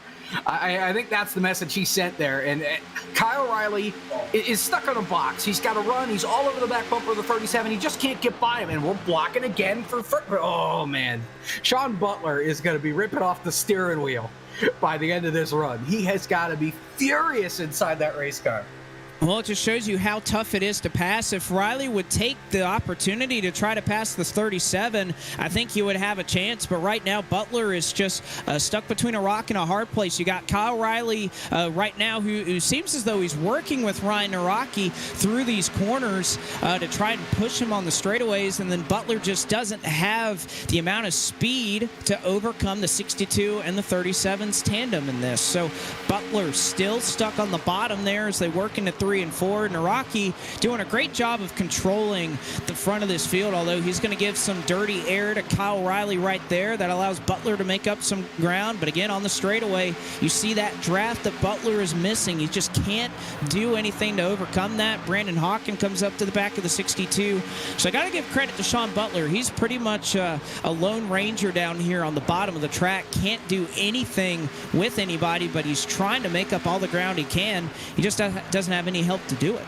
S2: I think that's the message he sent there. And Kyle Riley is stuck on a box. He's got to run. He's all over the back bumper of the 37. He just can't get by him, and we're blocking again for oh, man. Sean Butler is going to be ripping off the steering wheel by the end of this run. He has got to be furious inside that race car.
S1: Well, it just shows you how tough it is to pass. If Riley would take the opportunity to try to pass the 37, I think he would have a chance. But right now, Butler is just stuck between a rock and a hard place. You got Kyle Riley right now who seems as though he's working with Ryan Naraki through these corners to try and push him on the straightaways. And then Butler just doesn't have the amount of speed to overcome the 62 and the 37's tandem in this. So Butler still stuck on the bottom there as they work into 3 and 4. Naraki doing a great job of controlling the front of this field, although he's going to give some dirty air to Kyle Riley right there. That allows Butler to make up some ground. But again, on the straightaway, you see that draft that Butler is missing. He just can't do anything to overcome that. Brandon Hawken comes up to the back of the 62. So I got to give credit to Sean Butler. He's pretty much a lone ranger down here on the bottom of the track. Can't do anything with anybody, but he's trying to make up all the ground he can. He just doesn't have any help to do it.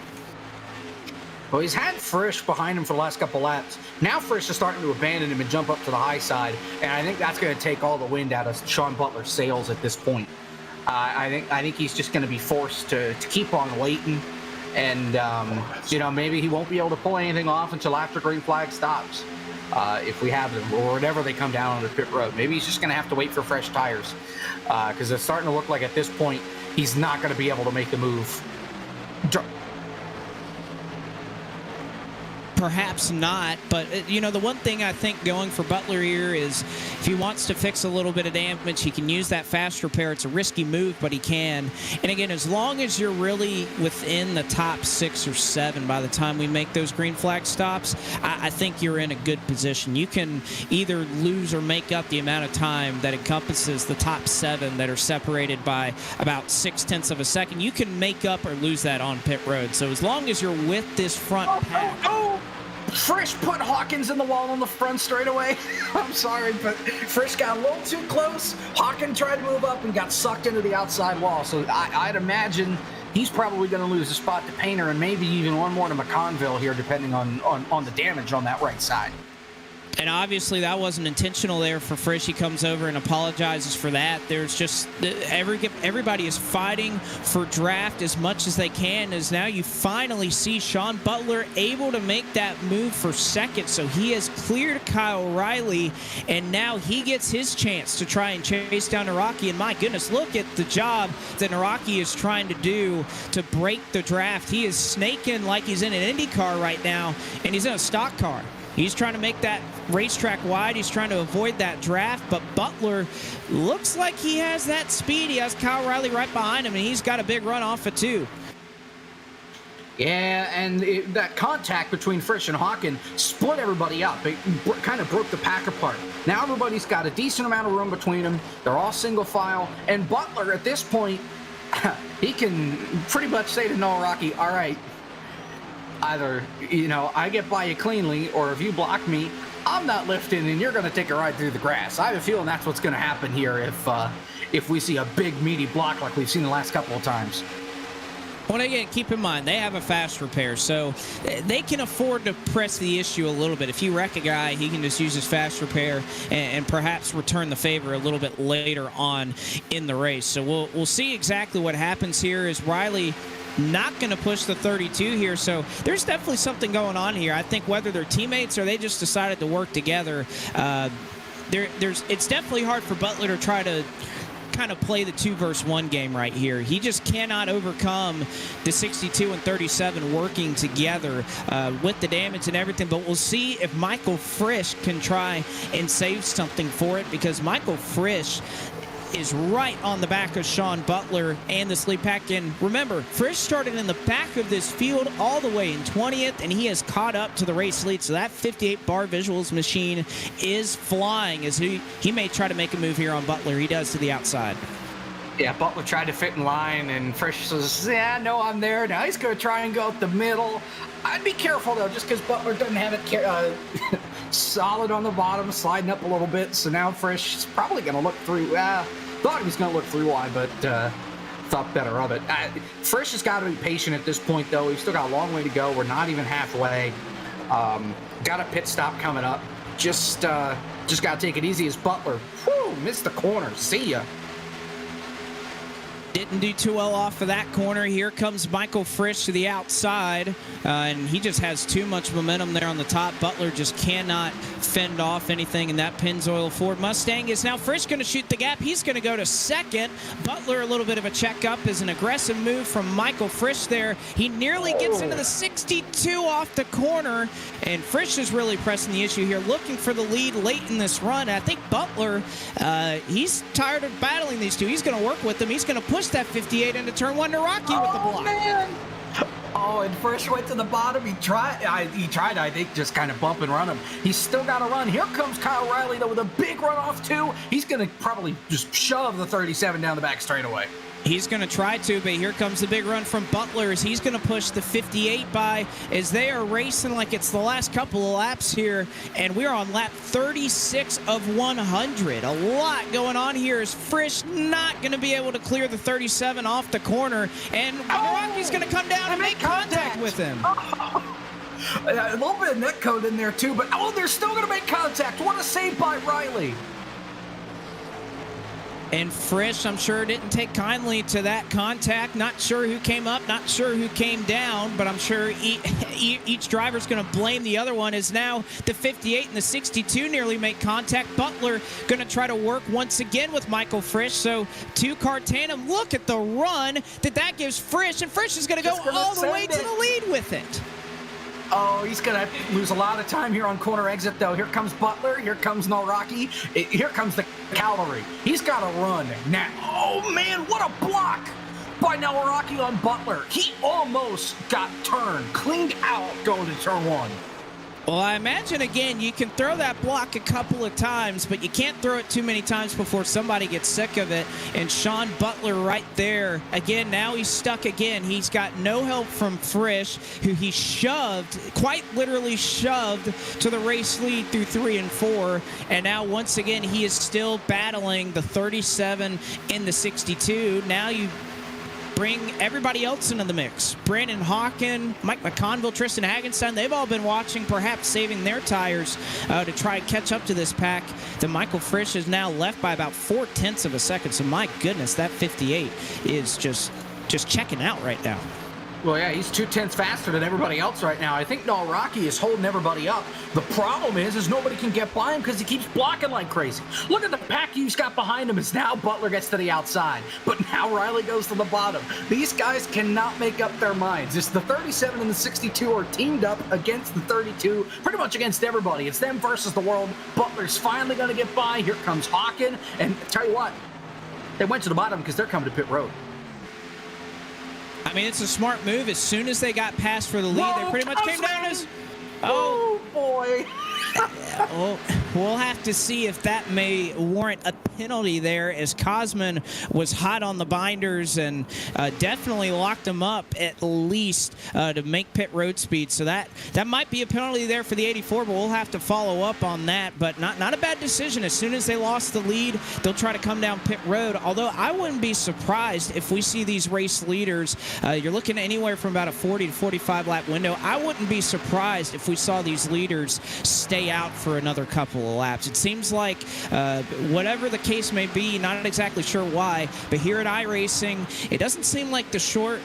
S2: Well, he's had Frisch behind him for the last couple laps. Now Frisch is starting to abandon him and jump up to the high side, and I think that's going to take all the wind out of Sean Butler's sails at this point. I think he's just going to be forced to keep on waiting, and maybe he won't be able to pull anything off until after green flag stops. If we have them, or whenever they come down on the pit road. Maybe he's just going to have to wait for fresh tires, because it's starting to look like at this point he's not going to be able to make the move.
S1: Perhaps not, but the one thing I think going for Butler here is if he wants to fix a little bit of damage, he can use that fast repair. It's a risky move, but he can. And again, as long as you're really within the top 6 or 7 by the time we make those green flag stops, I think you're in a good position. You can either lose or make up the amount of time that encompasses the top 7 that are separated by about 0.6 of a second. You can make up or lose that on pit road. So as long as you're with this front pack.
S2: Frisch put Hawkins in the wall on the front straightaway. I'm sorry, but Frisch got a little too close. Hawkins tried to move up and got sucked into the outside wall. So I'd imagine he's probably going to lose a spot to Painter and maybe even one more to McConville here, depending on the damage on that right side.
S1: And obviously that wasn't intentional there for Frisch. He comes over and apologizes for that. There's just everybody is fighting for draft as much as they can, as now you finally see Sean Butler able to make that move for second. So he has cleared Kyle Riley, and now he gets his chance to try and chase down Naraki. And my goodness, look at the job that Naraki is trying to do to break the draft. He is snaking like he's in an Indy car right now, and he's in a stock car. He's trying to make that racetrack wide. He's trying to avoid that draft, but Butler looks like he has that speed. He has Kyle Riley right behind him, and he's got a big run off it too.
S2: Yeah, and that contact between Frisch and Hawken split everybody up. It kind of broke the pack apart. Now everybody's got a decent amount of room between them. They're all single file, and Butler at this point, he can pretty much say to Noah Rocky, all right, either, I get by you cleanly, or if you block me, I'm not lifting and you're going to take a ride through the grass. I have a feeling that's what's going to happen here if we see a big, meaty block like we've seen the last couple of times.
S1: Well, again, keep in mind, they have a fast repair, so they can afford to press the issue a little bit. If you wreck a guy, he can just use his fast repair and perhaps return the favor a little bit later on in the race. So we'll see exactly what happens here. Is Riley not going to push the 32 here? So there's definitely something going on here. I think whether they're teammates or they just decided to work together, it's definitely hard for Butler to try to kind of play the 2-versus-1 game right here. He just cannot overcome the 62 and 37 working together with the damage and everything. But we'll see if Michael Frisch can try and save something for it, because Michael Frisch is right on the back of Sean Butler and this lead pack. And remember, Frisch started in the back of this field all the way in 20th, and he has caught up to the race lead. So that 58 bar visuals machine is flying, as he may try to make a move here on Butler. He does to the outside.
S2: Yeah, Butler tried to fit in line, and Frisch says, yeah, no, I'm there. Now he's going to try and go up the middle. I'd be careful, though, just because Butler doesn't have it solid on the bottom, sliding up a little bit. So now Frisch is probably going to look through. Thought he was going to look through wide, but thought better of it. Frisch has got to be patient at this point, though. He's still got a long way to go. We're not even halfway. Got a pit stop coming up. Just got to take it easy as Butler. Whew, missed the corner. See ya.
S1: Didn't do too well off of that corner. Here comes Michael Frisch to the outside, and he just has too much momentum there on the top. Butler just cannot fend off anything in that Pennzoil Ford Mustang. Is now Frisch going to shoot the gap. He's going to go to second. Butler, a little bit of a checkup, is an aggressive move from Michael Frisch there. He nearly gets into the 62 off the corner, and Frisch is really pressing the issue here, looking for the lead late in this run. I think Butler, he's tired of battling these two. He's going to work with them. He's going to push that 58 into turn 1 to Rocky with the block.
S2: Man. Oh, and Frisch went to the bottom. He tried, I think, just kind of bump and run him. He's still got to run. Here comes Kyle Riley, though, with a big runoff, too. He's going to probably just shove the 37 down the back straightaway.
S1: He's going to try to, but here comes the big run from Butler as he's going to push the 58 by as they are racing like it's the last couple of laps here, and we're on lap 36 of 100. A lot going on here as Frisch not going to be able to clear the 37 off the corner, and Rocky's going to come down and make contact with him.
S2: A little bit of net code in there, too, but they're still going to make contact. What a save by Riley.
S1: And Frisch, I'm sure, didn't take kindly to that contact. Not sure who came up, not sure who came down, but I'm sure each driver's going to blame the other one, as now the 58 and the 62 nearly make contact. Butler going to try to work once again with Michael Frisch. So two-car tandem. Look at the run that gives Frisch, and Frisch is going to go all the way to the lead with it.
S2: Oh, he's going to lose a lot of time here on corner exit, though. Here comes Butler. Here comes Rocky. Here comes the cavalry. He's got to run now. Oh, man, what a block by Rocky on Butler. He almost got turned, cleaned out going to turn 1.
S1: Well, I imagine, again, you can throw that block a couple of times, but you can't throw it too many times before somebody gets sick of it. And Sean Butler right there. Again, now he's stuck again. He's got no help from Frisch, who he shoved, quite literally shoved to the race lead through 3 and 4. And now, once again, he is still battling the 37 and the 62. Now you bring everybody else into the mix. Brandon Hawken, Mike McConville, Tristan Hagenstein, they've all been watching, perhaps saving their tires to try and catch up to this pack. The Michael Frisch is now left by about 0.4 of a second. So my goodness, that 58 is just checking out right now.
S2: Well, yeah, he's 0.2 faster than everybody else right now. I think Rocky is holding everybody up. The problem is nobody can get by him because he keeps blocking like crazy. Look at the pack he's got behind him as now Butler gets to the outside. But now Riley goes to the bottom. These guys cannot make up their minds. It's the 37 and the 62 are teamed up against the 32, pretty much against everybody. It's them versus the world. Butler's finally going to get by. Here comes Hawken. And tell you what, they went to the bottom because they're coming to pit road.
S1: I mean, it's a smart move. As soon as they got past for the lead, they pretty much came down as...
S2: Oh, boy.
S1: we'll have to see if that may warrant a penalty there, as Cosman was hot on the binders and definitely locked him up at least to make pit road speed. So that might be a penalty there for the 84, but we'll have to follow up on that. But not a bad decision. As soon as they lost the lead, they'll try to come down pit road. Although I wouldn't be surprised if we see these race leaders. You're looking at anywhere from about a 40 to 45 lap window. I wouldn't be surprised if we saw these leaders stay out for another couple of laps. It seems like whatever the case may be, not exactly sure why, but here at iRacing, it doesn't seem like the short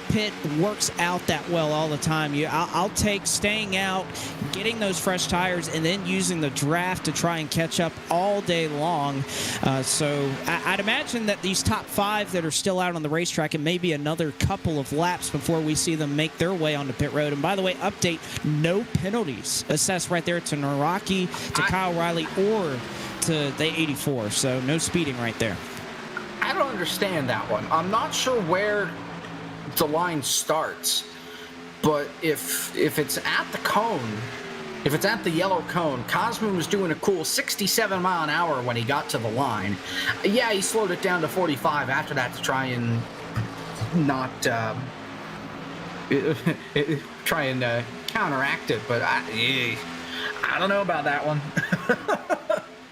S1: pit works out that well all the time. I'll take staying out, getting those fresh tires, and then using the draft to try and catch up all day long. So I'd imagine that these top 5 that are still out on the racetrack, and maybe another couple of laps before we see them make their way onto pit road. And by the way, update, no penalties assessed right there to Naraki, to Kyle Riley, or to the 84. So no speeding right there.
S2: I don't understand that one. I'm not sure where the line starts, but if it's at the cone, if it's at the yellow cone, Cosman was doing a cool 67 mile an hour when he got to the line. Yeah, he slowed it down to 45 after that to try and not try and counteract it, but I don't know about that one.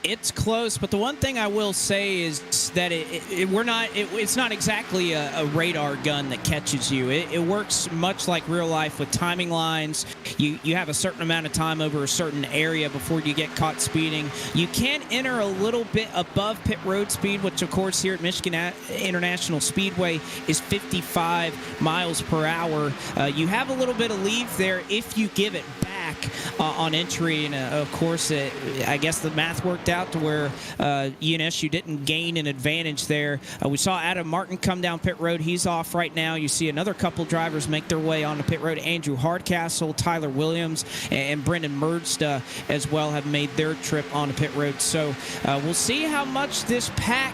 S1: It's close, but the one thing I will say is that it's not exactly a radar gun that catches you. It works much like real life with timing lines. You have a certain amount of time over a certain area before you get caught speeding. You can enter a little bit above pit road speed, which of course here at Michigan International Speedway is 55 miles per hour. You have a little bit of leave there if you give it back on entry, and of course I guess the math worked out to where UNSU didn't gain an advantage there. We saw Adam Martin come down pit road. He's off right now. You see another couple drivers make their way onto pit road. Andrew Hardcastle, Tyler Williams, and Brendan Merdsta as well have made their trip onto pit road. So we'll see how much this pack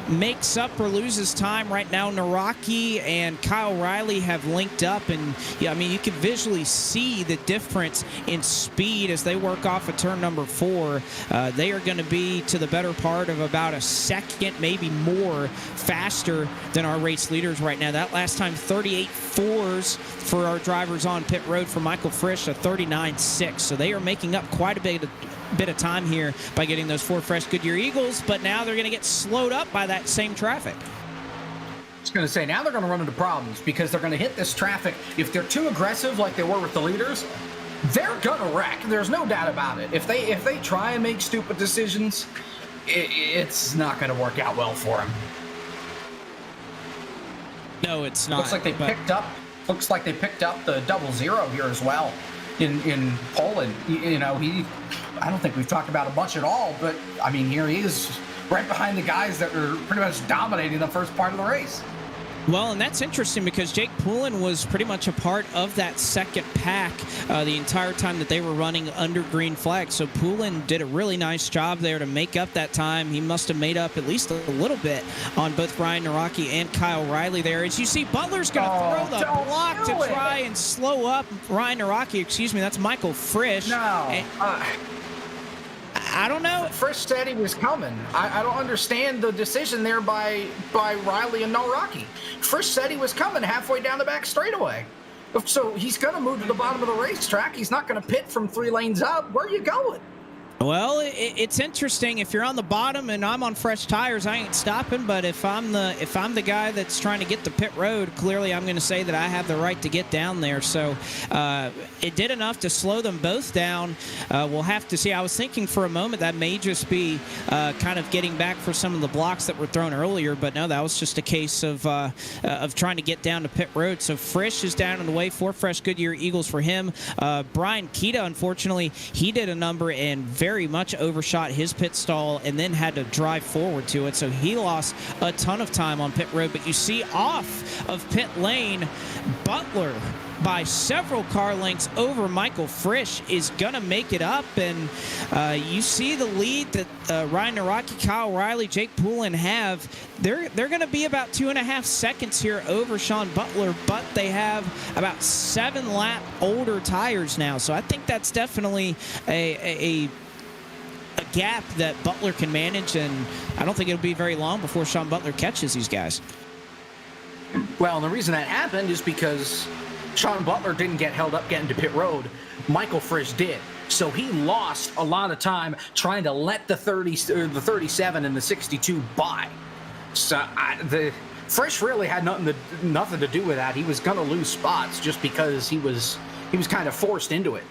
S1: makes up or loses time. Right now, Naraki and Kyle Riley have linked up, and yeah, I mean, you can visually see the difference in speed as they work off of turn number 4. They are going to be to the better part of about a second, maybe more, faster than our race leaders right now. That last time, 38.4s for our drivers on pit road. For Michael Frisch, a 39.6. So they are making up quite a bit of time here by getting those 4 fresh Goodyear Eagles, but now they're going to get slowed up by that same traffic.
S2: I was going to say, now they're going to run into problems because they're going to hit this traffic. If they're too aggressive like they were with the leaders, they're going to wreck. There's no doubt about it. If they try and make stupid decisions, it's not going to work out well for them.
S1: No, it's not.
S2: Looks like they picked up the 00 here as well in Poland. You know, I don't think we've talked about it much at all, but I mean, here he is right behind the guys that were pretty much dominating the first part of the race.
S1: Well, and that's interesting because Jake Poulin was pretty much a part of that second pack the entire time that they were running under green flag. So Poulin did a really nice job there to make up that time. He must have made up at least a little bit on both Ryan Naraki and Kyle Riley there. As you see, Butler's going to throw the block to try and slow up Ryan Naraki. Excuse me, that's Michael Frisch.
S2: No.
S1: I don't know.
S2: Frisch said he was coming. I don't understand the decision there by Riley and Naraki. Frisch said he was coming halfway down the back straightaway. So he's going to move to the bottom of the racetrack. He's not going to pit from 3 lanes up. Where are you going?
S1: Well, it's interesting. If you're on the bottom and I'm on fresh tires, I ain't stopping. But if I'm the guy that's trying to get to pit road, clearly I'm going to say that I have the right to get down there. So it did enough to slow them both down. We'll have to see. I was thinking for a moment that may just be kind of getting back for some of the blocks that were thrown earlier, but no, that was just a case of trying to get down to pit road. So Frisch is down on the way. 4 fresh Goodyear Eagles for him. Brian Kita, unfortunately, he did a number and very much overshot his pit stall and then had to drive forward to it. So he lost a ton of time on pit road. But you see off of pit lane, Butler by several car lengths over Michael Frisch is going to make it up. And you see the lead that Ryan Naraki, Kyle Riley, Jake Poulin have. They're going to be about 2.5 seconds here over Sean Butler, but they have about 7 lap older tires now. So I think that's definitely a gap that Butler can manage, and I don't think it'll be very long before Sean Butler catches these guys.
S2: Well, and the reason that happened is because Sean Butler didn't get held up getting to pit road. Michael Frisch did. So he lost a lot of time trying to let the 37 and the 62 by. So Frisch really had nothing to do with that. He was going to lose spots just because he was kind of forced into it.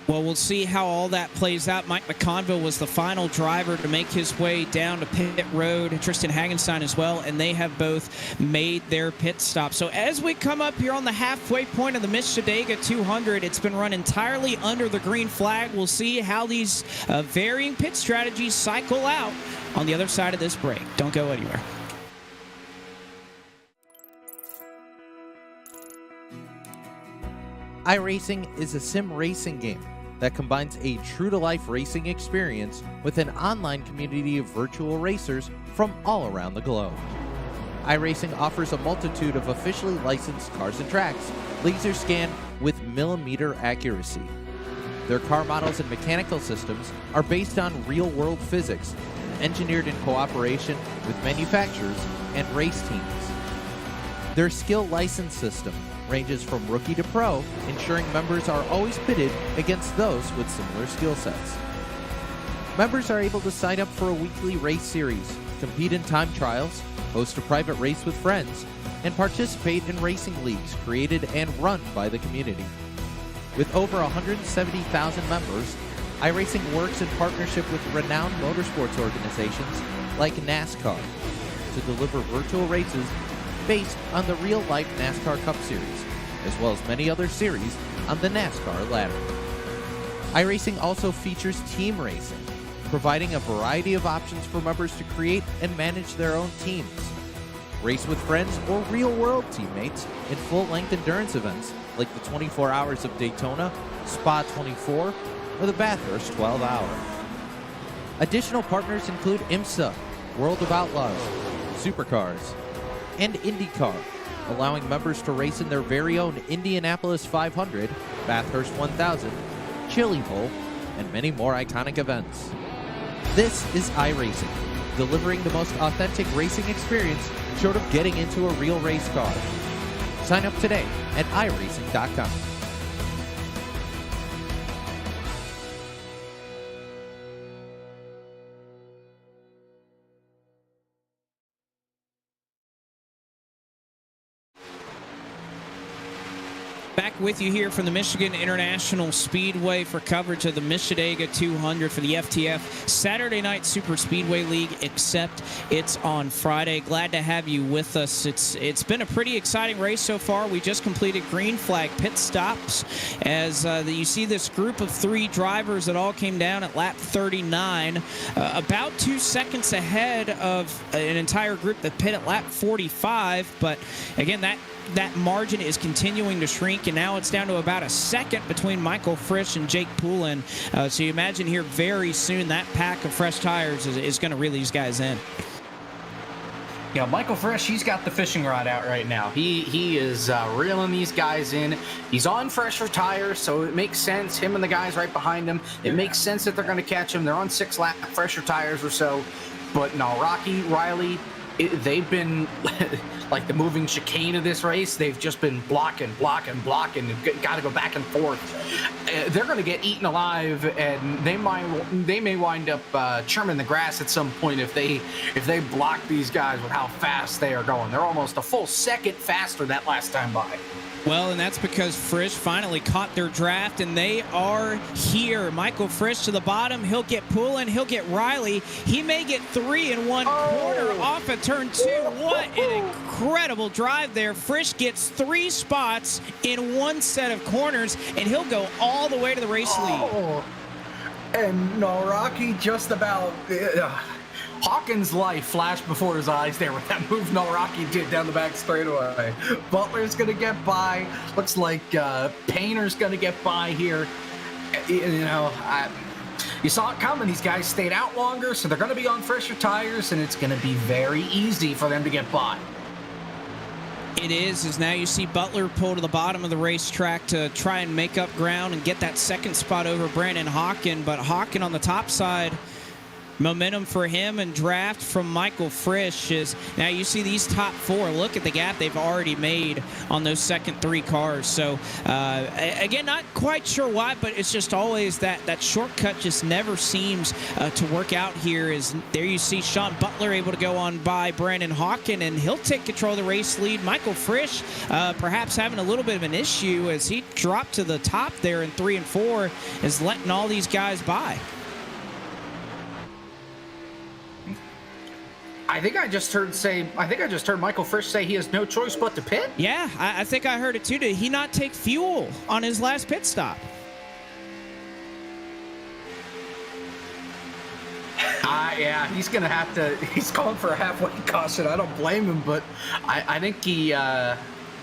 S1: Well, we'll see how all that plays out. Mike McConville was the final driver to make his way down to pit road. Tristan Hagenstein as well, and they have both made their pit stop. So as we come up here on the halfway point of the Mishadega 200, it's been run entirely under the green flag. We'll see how these varying pit strategies cycle out on the other side of this break. Don't go anywhere.
S4: iRacing is a sim racing game that combines a true-to-life racing experience with an online community of virtual racers from all around the globe. iRacing offers a multitude of officially licensed cars and tracks, laser scanned with millimeter accuracy. Their car models and mechanical systems are based on real-world physics, engineered in cooperation with manufacturers and race teams. Their skill license system ranges from rookie to pro, ensuring members are always pitted against those with similar skill sets. Members are able to sign up for a weekly race series, compete in time trials, host a private race with friends, and participate in racing leagues created and run by the community. With over 170,000 members, iRacing works in partnership with renowned motorsports organizations like NASCAR to deliver virtual races based on the real-life NASCAR Cup Series, as well as many other series on the NASCAR ladder. iRacing also features team racing, providing a variety of options for members to create and manage their own teams. Race with friends or real-world teammates in full-length endurance events like the 24 Hours of Daytona, Spa 24, or the Bathurst 12-Hour. Additional partners include IMSA, World of Outlaws, Supercars, and IndyCar, allowing members to race in their very own Indianapolis 500, Bathurst 1000, Chili Bowl, and many more iconic events. This is iRacing, delivering the most authentic racing experience short of getting into a real race car. Sign up today at iRacing.com.
S1: Back with you here from the Michigan International Speedway for coverage of the Mishadega 200 for the FTF Saturday Night Super Speedway League, except it's on Friday. Glad to have you with us. It's been a pretty exciting race so far. We just completed green flag pit stops as you see this group of three drivers that all came down at lap 39, about 2 seconds ahead of an entire group that pit at lap 45. But again, that margin is continuing to shrink, and now it's down to about a second between Michael Frisch and Jake Poulin. So you imagine here very soon that pack of fresh tires is going to reel these guys in.
S3: Yeah, Michael Frisch, he's got the fishing rod out right now. He is reeling these guys in. He's on fresher tires, so it makes sense. Him and the guys right behind him, it makes sense that they're going to catch him. They're on 6 lap fresher tires or so. But no, Rocky, Riley, they've been like the moving chicane of this race. They've just been blocking, and got to go back and forth. They're going to get eaten alive, and they may wind up churning the grass at some point if they block these guys with how fast they are going. They're almost a full second faster that last time by.
S1: Well, and that's because Frisch finally caught their draft, and they are here. Michael Frisch to the bottom. He'll get Poulin. He'll get Riley. He may get 3 in one corner off of turn 2. What an incredible drive there. Frisch gets 3 spots in one set of corners, and he'll go all the way to the race lead.
S2: And no, Rocky just about... Hawkins' life flashed before his eyes there with that move Rocky did down the back straightaway. Butler's going to get by. Looks like Painter's going to get by here. You saw it coming. These guys stayed out longer, so they're going to be on fresher tires, and it's going to be very easy for them to get by.
S1: It is now you see Butler pull to the bottom of the racetrack to try and make up ground and get that second spot over Brandon Hawken. But Hawken on the top side, momentum for him, and draft from Michael Frisch is now you see these top four. Look at the gap they've already made on those second three cars. So again, not quite sure why, but it's just always that shortcut just never seems to work out here. Is there you see Sean Butler able to go on by Brandon Hawken, and he'll take control of the race lead. Michael Frisch perhaps having a little bit of an issue as he dropped to the top there in 3 and 4, is letting all these guys by.
S2: I think I just heard Michael Frisch say he has no choice but to pit.
S1: Yeah, I think I heard it too. Did he not take fuel on his last pit stop?
S2: Yeah, he's going to have to. He's calling for a halfway caution. I don't blame him, but I think he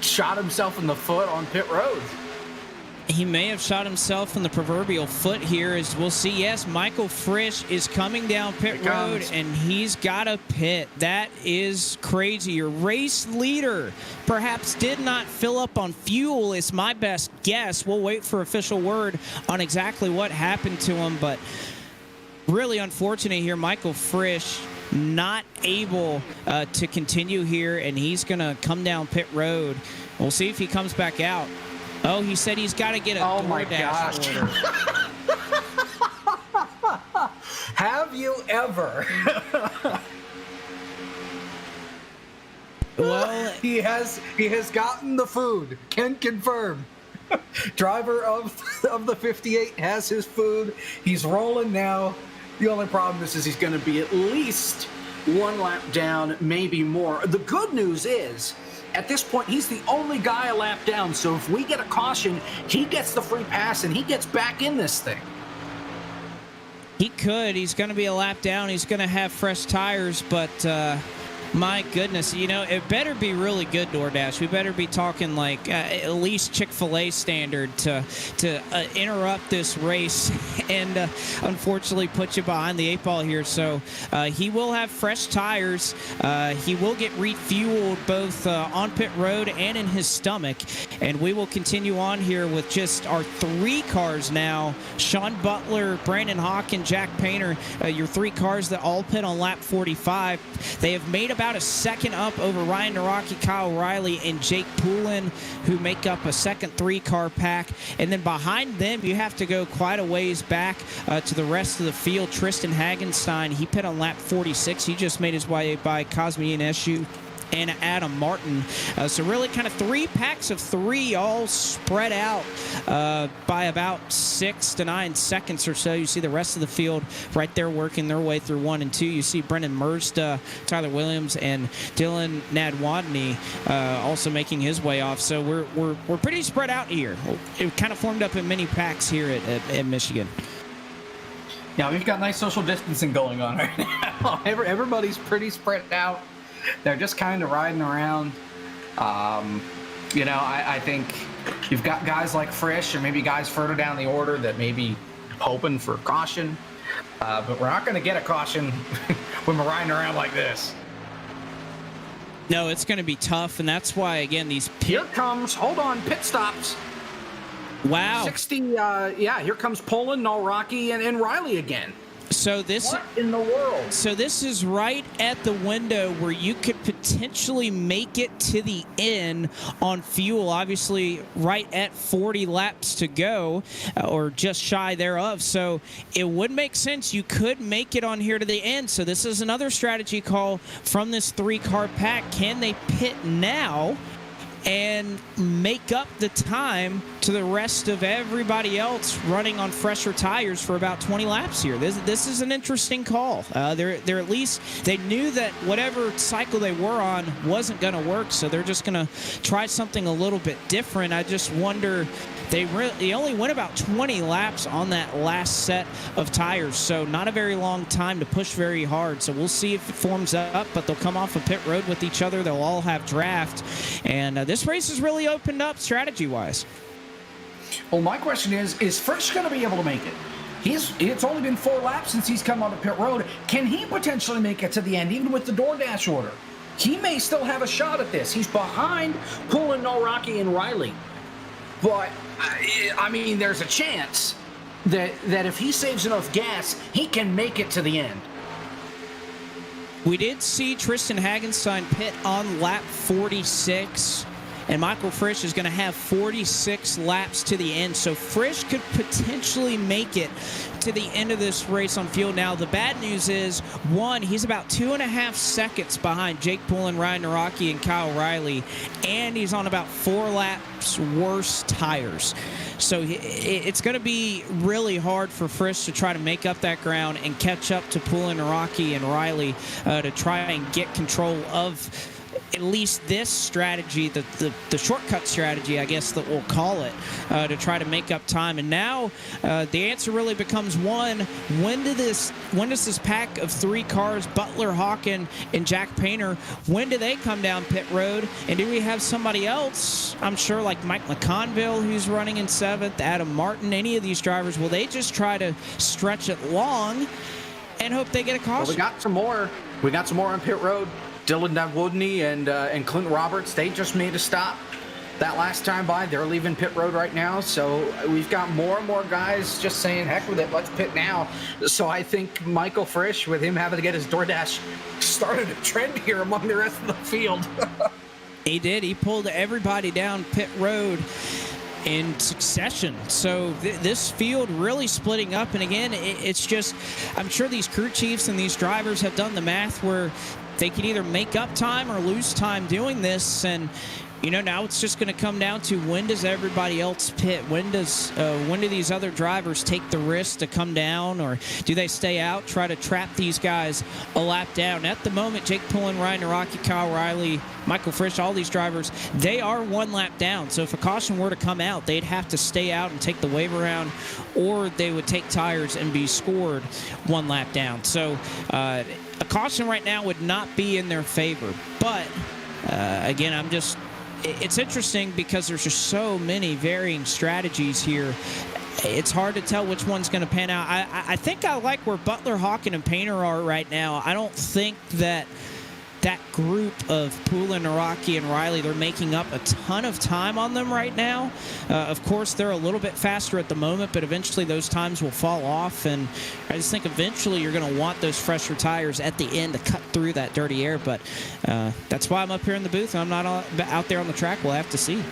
S2: shot himself in the foot on pit road.
S1: He may have shot himself in the proverbial foot here, as we'll see. Yes, Michael Frisch is coming down pit road, and he's got a pit. That is crazy. Your race leader perhaps did not fill up on fuel is my best guess. We'll wait for official word on exactly what happened to him, but really unfortunate here. Michael Frisch not able to continue here, and he's going to come down pit road. We'll see if he comes back out. Oh, he said he's got to get a DoorDash order.
S2: Have you ever?
S1: Well,
S2: he has gotten the food. Can confirm. Driver of the 58 has his food. He's rolling now. The only problem is he's going to be at least one lap down, maybe more. The good news is, at this point, he's the only guy a lap down, so if we get a caution, he gets the free pass and he gets back in this thing.
S1: He could. He's going to be a lap down. He's going to have fresh tires, but my goodness, it better be really good, DoorDash. We better be talking like at least Chick-fil-A standard to interrupt this race and unfortunately put you behind the 8 ball here. So he will have fresh tires. He will get refueled both on pit road and in his stomach. And we will continue on here with just our 3 cars now. Sean Butler, Brandon Hawken, Jack Painter, your 3 cars that all pit on lap 45. They have made about a second up over Ryan Naraki, Kyle Riley, and Jake Poulin, who make up a second 3-car pack. And then behind them, you have to go quite a ways back to the rest of the field. Tristan Hagenstein, he pit on lap 46. He just made his way by Cosmian Eshu and Adam Martin. So really kind of 3 packs of 3 all spread out by about 6 to 9 seconds or so. You see the rest of the field right there working their way through 1 and 2. You see Brendan Merzda, Tyler Williams, and Dylan Nadwadney also making his way off. So we're pretty spread out here. It kind of formed up in mini packs here at Michigan.
S3: Yeah, we've got nice social distancing going on right now.
S2: Everybody's pretty spread out.
S3: They're just kind of riding around. I think you've got guys like Frisch or maybe guys further down the order that may be hoping for caution. But we're not going to get a caution when we're riding around like this.
S1: No, it's going to be tough, and that's why, again, these
S2: Here comes, hold on, pit stops.
S1: Wow.
S2: 60, here comes Poland, Nalraki, and Riley again.
S1: So
S2: What in the world?
S1: So this is right at the window where you could potentially make it to the end on fuel. Obviously, right at 40 laps to go, or just shy thereof. So it would make sense you could make it on here to the end. So this is another strategy call from this 3-car pack. Can they pit now and make up the time to the rest of everybody else running on fresher tires for about 20 laps here? This is an interesting call. They're at least, they knew that whatever cycle they were on wasn't going to work, so they're just going to try something a little bit different. I just wonder, they only went about 20 laps on that last set of tires, so not a very long time to push very hard. So we'll see if it forms up, but they'll come off a pit road with each other. They'll all have draft, and this race has really opened up strategy-wise.
S3: Well, my question is Frisch going to be able to make it? It's only been 4 laps since he's come on the pit road. Can he potentially make it to the end, even with the DoorDash order? he may still have a shot at this. He's behind Poulin, Noraki, and Riley. But, I mean, there's a chance that if he saves enough gas, he can make it to the end.
S1: We did see Tristan Hagenstein pit on lap 46, and Michael Frisch is going to have 46 laps to the end. So Frisch could potentially make it to the end of this race on field. Now, the bad news is, one, he's about 2.5 seconds behind Jake Poulin, Ryan Naraki, and Kyle Riley, and he's on about 4 laps worse tires. So it's going to be really hard for Frisch to try to make up that ground and catch up to Poulin, Naraki, and Riley to try and get control of at least this strategy, the shortcut strategy, I guess that we'll call it, to try to make up time. And now the answer really becomes one: when does this pack of 3 cars, Butler, Hawken, and Jack Painter, when do they come down pit road? And do we have somebody else, I'm sure, like Mike McConville, who's running in 7th, Adam Martin, any of these drivers, will they just try to stretch it long and hope they get a caution?
S3: Well, we got some more on pit road. Dylan Dawoodney and Clint Roberts, they just made a stop that last time by. They're leaving pit road right now. So we've got more and more guys just saying, heck with it, let's pit now. So I think Michael Frisch, with him having to get his DoorDash, started a trend here among the rest of the field.
S1: He did. He pulled everybody down pit road in succession. So this field really splitting up. And again, it's just, I'm sure these crew chiefs and these drivers have done the math where they can either make up time or lose time doing this. And now it's just going to come down to, when does everybody else pit? When do these other drivers take the risk to come down, or do they stay out, try to trap these guys a lap down? At the moment, Jake Poulin, Ryan Naraki, Kyle Riley, Michael Frisch, all these drivers, they are 1 lap down. So if a caution were to come out, they'd have to stay out and take the wave around, or they would take tires and be scored 1 lap down. So a caution right now would not be in their favor. But again, it's interesting because there's just so many varying strategies here. It's hard to tell which one's going to pan out. I think I like where Butler, Hawken, and Painter are right now. I don't think that group of Poulin, Naraki, and Riley, they're making up a ton of time on them right now. Of course, they're a little bit faster at the moment, but eventually those times will fall off. And I just think eventually you're going to want those fresher tires at the end to cut through that dirty air. But that's why I'm up here in the booth. I'm not out there on the track. We'll have to see.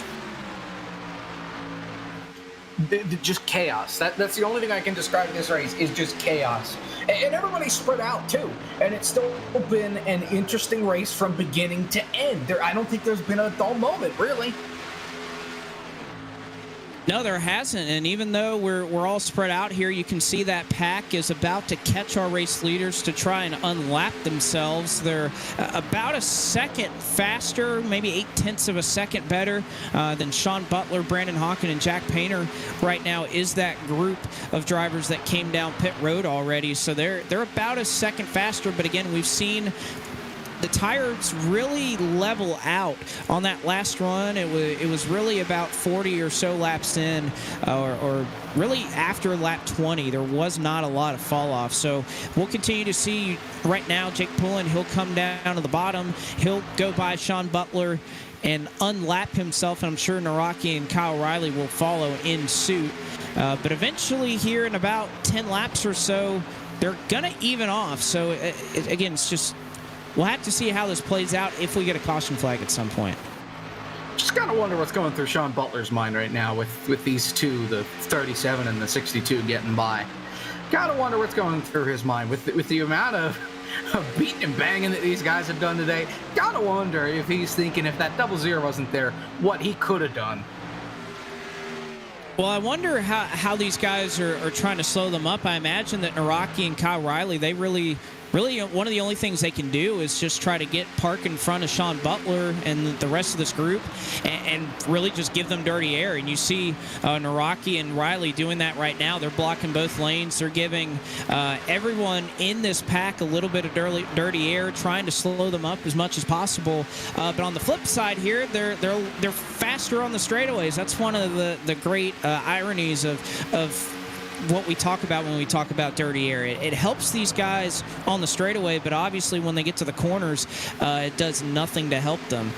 S3: Just chaos. That's the only thing I can describe this race, is just chaos. And everybody's spread out too. And it's still been an interesting race from beginning to end. I don't think there's been a dull moment, really.
S1: No, there hasn't. And even though we're all spread out here, you can see that pack is about to catch our race leaders to try and unlap themselves. They're about a second faster, maybe 0.8 of a second better than Sean Butler, Brandon Hawken, and Jack Painter right now is that group of drivers that came down pit road already. So they're about a second faster. But again, we've seen the tires really level out on that last run. It was really about 40 or so laps in, or really after lap 20, there was not a lot of fall off. So we'll continue to see. Right now, Jake Poulin, he'll come down to the bottom. He'll go by Sean Butler and unlap himself, and I'm sure Naraki and Kyle Riley will follow in suit. But eventually here in about 10 laps or so, they're going to even off. So again, it's just, we'll have to see how this plays out if we get a caution flag at some point.
S2: Just gotta wonder what's going through Sean Butler's mind right now with these two, the 37 and the 62, getting by. Gotta wonder what's going through his mind with the amount of beating and banging that these guys have done today. Gotta wonder if he's thinking, if that 00 wasn't there, what he could have done.
S1: Well, I wonder how these guys are trying to slow them up. I imagine that Naraki and Kyle Riley, they really one of the only things they can do is just try to get park in front of Sean Butler and the rest of this group and really just give them dirty air. And you see Naraki and Riley doing that right now. They're blocking both lanes. They're giving everyone in this pack a little bit of dirty air, trying to slow them up as much as possible. But on the flip side here, they're faster on the straightaways. That's one of the great ironies of what we talk about when we talk about dirty air. It helps these guys on the straightaway, but obviously when they get to the corners, it does nothing to help them.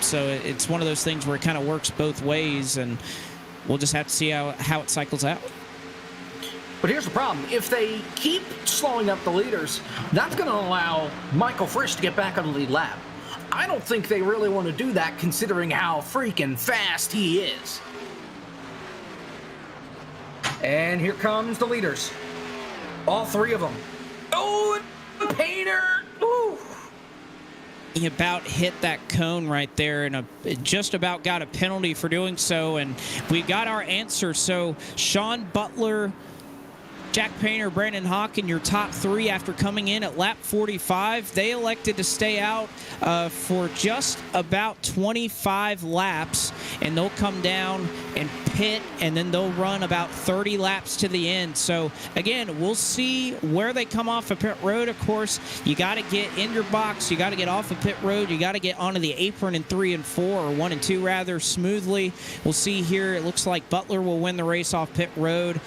S1: So it's one of those things where it kind of works both ways, and we'll just have to see how it cycles out.
S2: But here's the problem. If they keep slowing up the leaders, that's going to allow Michael Frisch to get back on the lead lap. I don't think they really want to do that considering how freaking fast he is. And here comes the leaders. All three of them. Oh, Painter! Ooh.
S1: He about hit that cone right there, and just about got a penalty for doing so, and we got our answer. So Sean Butler, Jack Painter, Brandon Hawken, your top three after coming in at lap 45. They elected to stay out for just about 25 laps, and they'll come down and pit, and then they'll run about 30 laps to the end. So, again, we'll see where they come off of pit road. Of course, you got to get in your box. You got to get off of pit road. You got to get onto the apron in 3 and 4, or 1 and 2, rather, smoothly. We'll see here. It looks like Butler will win the race off pit road.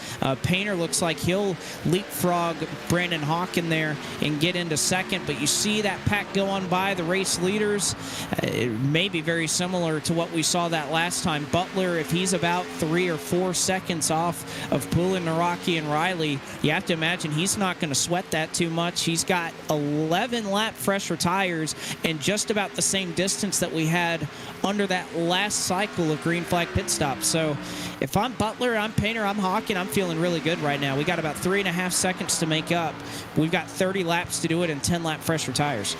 S1: Painter looks like he'll leapfrog Brandon Hawken there and get into second, but you see that pack go on by the race leaders. It may be very similar to what we saw that last time. Butler, if he's about 3 or 4 seconds off of Poulin, Naraki, and Riley, you have to imagine he's not going to sweat that too much. He's got 11 lap fresher tires and just about the same distance that we had under that last cycle of green flag pit stop. So if I'm Butler, I'm Painter, I'm Hawken, I'm feeling really good right now. We got about 3.5 seconds to make up. We've got 30 laps to do it in 10 lap fresher tires.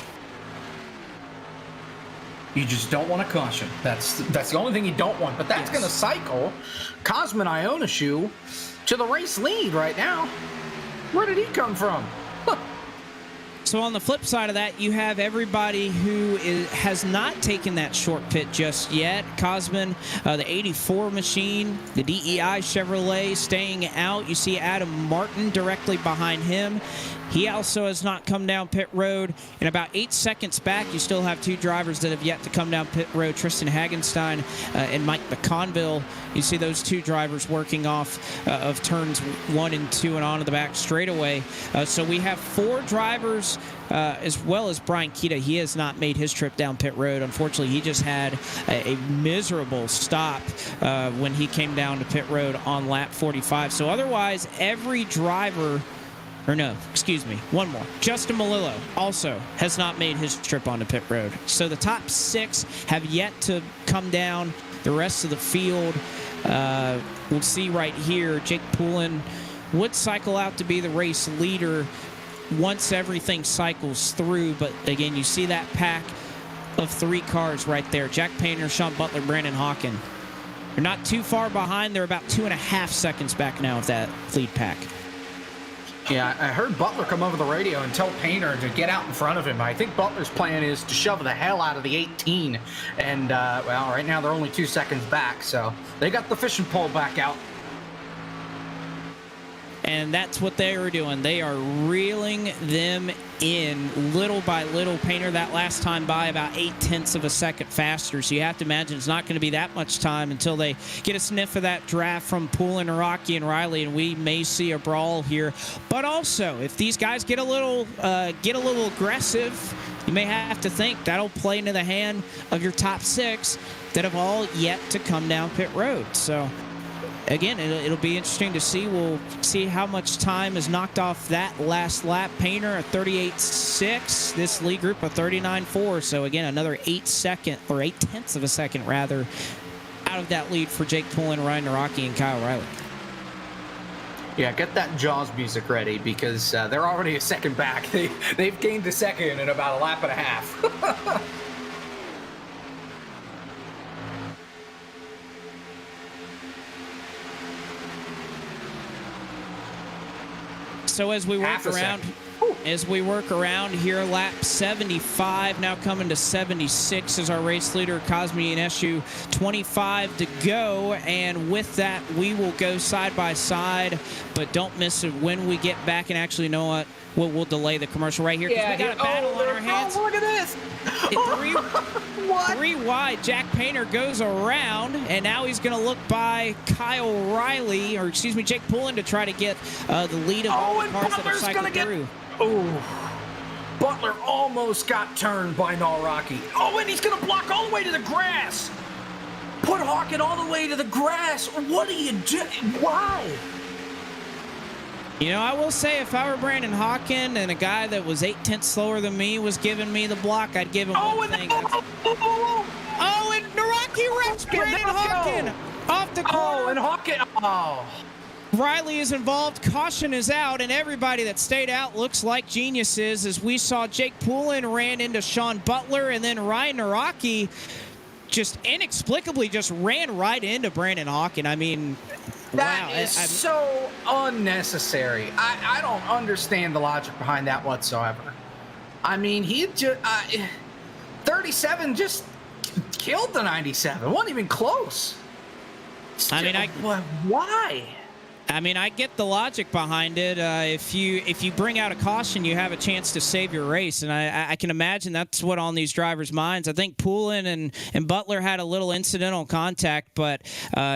S2: You just don't want a caution. That's the only thing you don't want. But that's going to cycle Cosmin Ionescu to the race lead right now. Where did he come from? Huh.
S1: So on the flip side of that, you have everybody who has not taken that short pit just yet. Cosmin, the 84 machine, the DEI Chevrolet staying out. You see Adam Martin directly behind him. He also has not come down pit road. And about 8 seconds back, you still have 2 drivers that have yet to come down pit road, Tristan Hagenstein and Mike McConville. You see those 2 drivers working off of turns 1 and 2 and onto the back straightaway. So we have 4 drivers, as well as Brian Kita. He has not made his trip down pit road. Unfortunately, he just had a miserable stop when he came down to pit road on lap 45. So otherwise, every driver... Or no, excuse me, one more. Justin Malillo also has not made his trip onto pit road. So the top 6 have yet to come down. The rest of the field, we'll see right here, Jake Poulin would cycle out to be the race leader once everything cycles through. But again, you see that pack of 3 cars right there. Jack Painter, Sean Butler, Brandon Hawken. They're not too far behind. They're about 2.5 seconds back now of that lead pack.
S2: Yeah, I heard Butler come over the radio and tell Painter to get out in front of him. I think Butler's plan is to shove the hell out of the 18. And, well, right now they're only 2 seconds back, so they got the fishing pole back out.
S1: And that's what they are doing. They are reeling them in little by little. Painter that last time by about 0.8 of a second faster. So you have to imagine it's not going to be that much time until they get a sniff of that draft from Poulin, Araki, and Riley, and we may see a brawl here. But also, if these guys get a little aggressive, you may have to think that'll play into the hand of your top 6 that have all yet to come down pit road. So again, it'll be interesting to see. We'll see how much time is knocked off that last lap. Painter a 38.6. This lead group a 39.4. So again, another 0.8 of a second rather out of that lead for Jake Poulin, Ryan Naraki, and Kyle Riley.
S2: Yeah, get that Jaws music ready because they're already a second back. They've gained a second in about a lap and a half.
S1: So as we work around, as we work around here. Lap 75 now coming to 76 as our race leader, Cosme Ineshu. 25 to go, and with that, we will go side by side, but don't miss it when we get back. And actually, you know what? We'll delay the commercial right here because we got a battle on our hands.
S2: Oh, look at this.
S1: Three wide. Jack Painter goes around, and now he's going to look by Kyle Riley, or excuse me, Jake Poulin, to try to get the lead of all the cars that have cycled through.
S2: Butler almost got turned by Naraki. Oh, and he's going to block all the way to the grass. Put Hawken all the way to the grass. What are you doing? Why?
S1: You know, I will say, if I were Brandon Hawken and a guy that was 8/10 slower than me was giving me the block, I'd give him one thing. Oh, and Naraki wrecks Brandon Hawken off the corner.
S2: Oh, and Hawken.
S1: Riley is involved. Caution is out, and everybody that stayed out looks like geniuses, as we saw Jake Poulin ran into Sean Butler, and then Ryan Naraki just inexplicably just ran right into Brandon Hawken. I mean,
S2: that is so unnecessary. I don't understand the logic behind that whatsoever. I mean, he just 37 just killed the 97. Wasn't even close.
S1: I mean,
S2: why?
S1: I mean, I get the logic behind it. If you bring out a caution, you have a chance to save your race, and I can imagine that's what on these drivers' minds. I think Poulin and Butler had a little incidental contact, but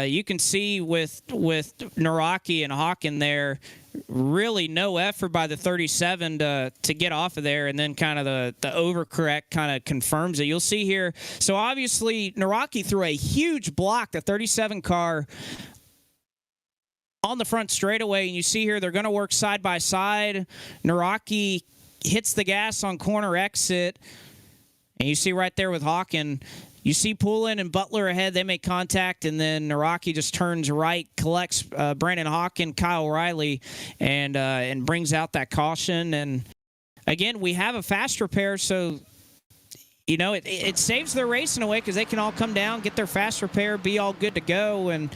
S1: you can see with Naraki and Hawken there, really no effort by the 37 to get off of there, and then kind of the overcorrect kind of confirms it. You'll see here. So obviously Naraki threw a huge block, the 37 car, on the front straightaway, and you see here they're going to work side by side. Naraki hits the gas on corner exit, and you see right there with Hawken, you see Poulin and Butler ahead. They make contact, and then Naraki just turns right, collects Brandon Hawken, Kyle Riley, and brings out that caution. And again, we have a fast repair, so you know, it saves their race in a way because they can all come down, get their fast repair, be all good to go, and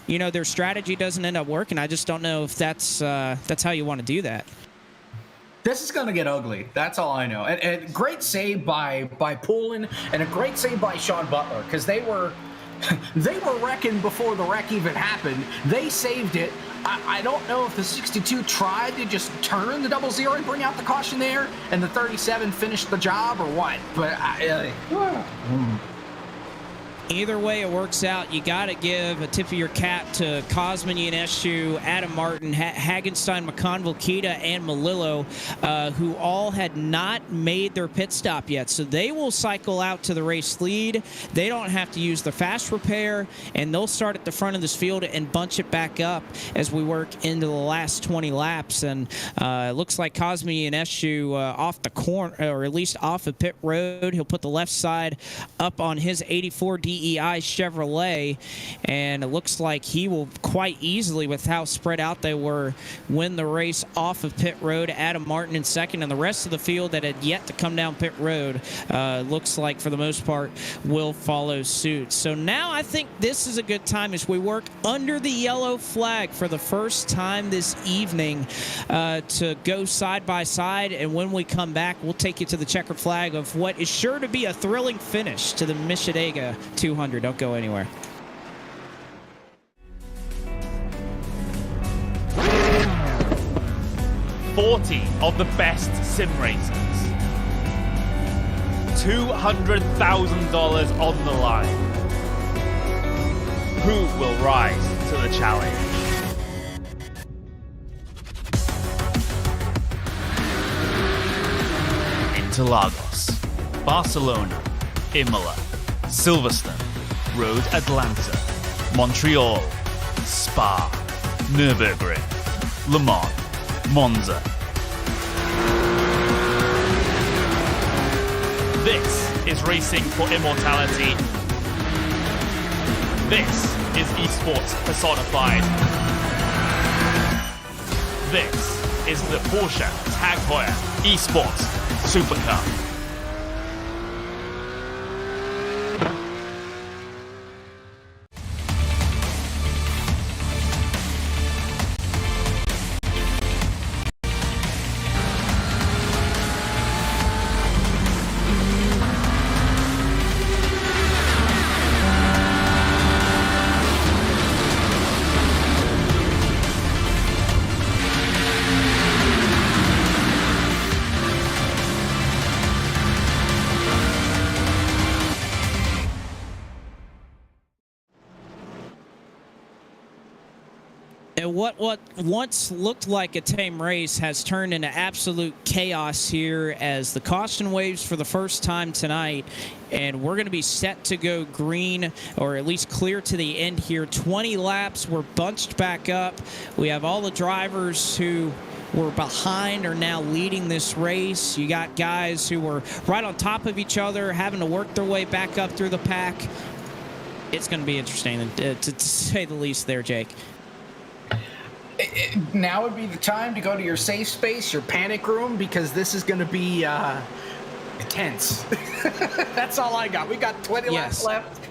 S1: you know their strategy doesn't end up working. I just don't know if that's how you want to do that.
S3: This is going to get ugly. That's all I know. And great save by Poulin, and a great save by Sean Butler, because they were wrecking before the wreck even happened. They saved it. I don't know if the 62 tried to just turn the 00 and bring out the caution there, and the 37 finished the job, or what. But
S1: either way it works out, you got to give a tip of your cap to Cosme Ineshu, Adam Martin, Hagenstein, McConville, Kita, and Malillo, who all had not made their pit stop yet. So they will cycle out to the race lead. They don't have to use the fast repair, and they'll start at the front of this field and bunch it back up as we work into the last 20 laps. And it looks like Cosme Ineshu off the corner, or at least off of pit road. He'll put the left side up on his 84 DEI Chevrolet, and it looks like he will quite easily, with how spread out they were, win the race off of pit road. Adam Martin in second, and the rest of the field that had yet to come down pit road looks like for the most part will follow suit. So now I think this is a good time as we work under the yellow flag for the first time this evening to go side by side, and when we come back we'll take you to the checkered flag of what is sure to be a thrilling finish to the Mishadega 200. Don't go anywhere.
S5: "40 of the best sim racers. $200,000 on the line. Who will rise to the challenge?" Interlagos, Barcelona, Imola, Silverstone, Road Atlanta, Montreal, Spa, Nürburgring, Le Mans, Monza. This is racing for immortality. This is esports personified. This is the Porsche Tag Heuer Esports Supercar.
S1: what once looked like a tame race has turned into absolute chaos here as the caution waves for the first time tonight, and we're going to be set to go green, or at least clear to the end here. 20 laps, we're bunched back up. We have all the drivers who were behind are now leading this race. You got guys who were right on top of each other having to work their way back up through the pack. It's going to be interesting, to say the least there, Jake.
S2: Now would be the time to go to your safe space, your panic room, because this is going to be tense. That's all I got. We got 20 laps left.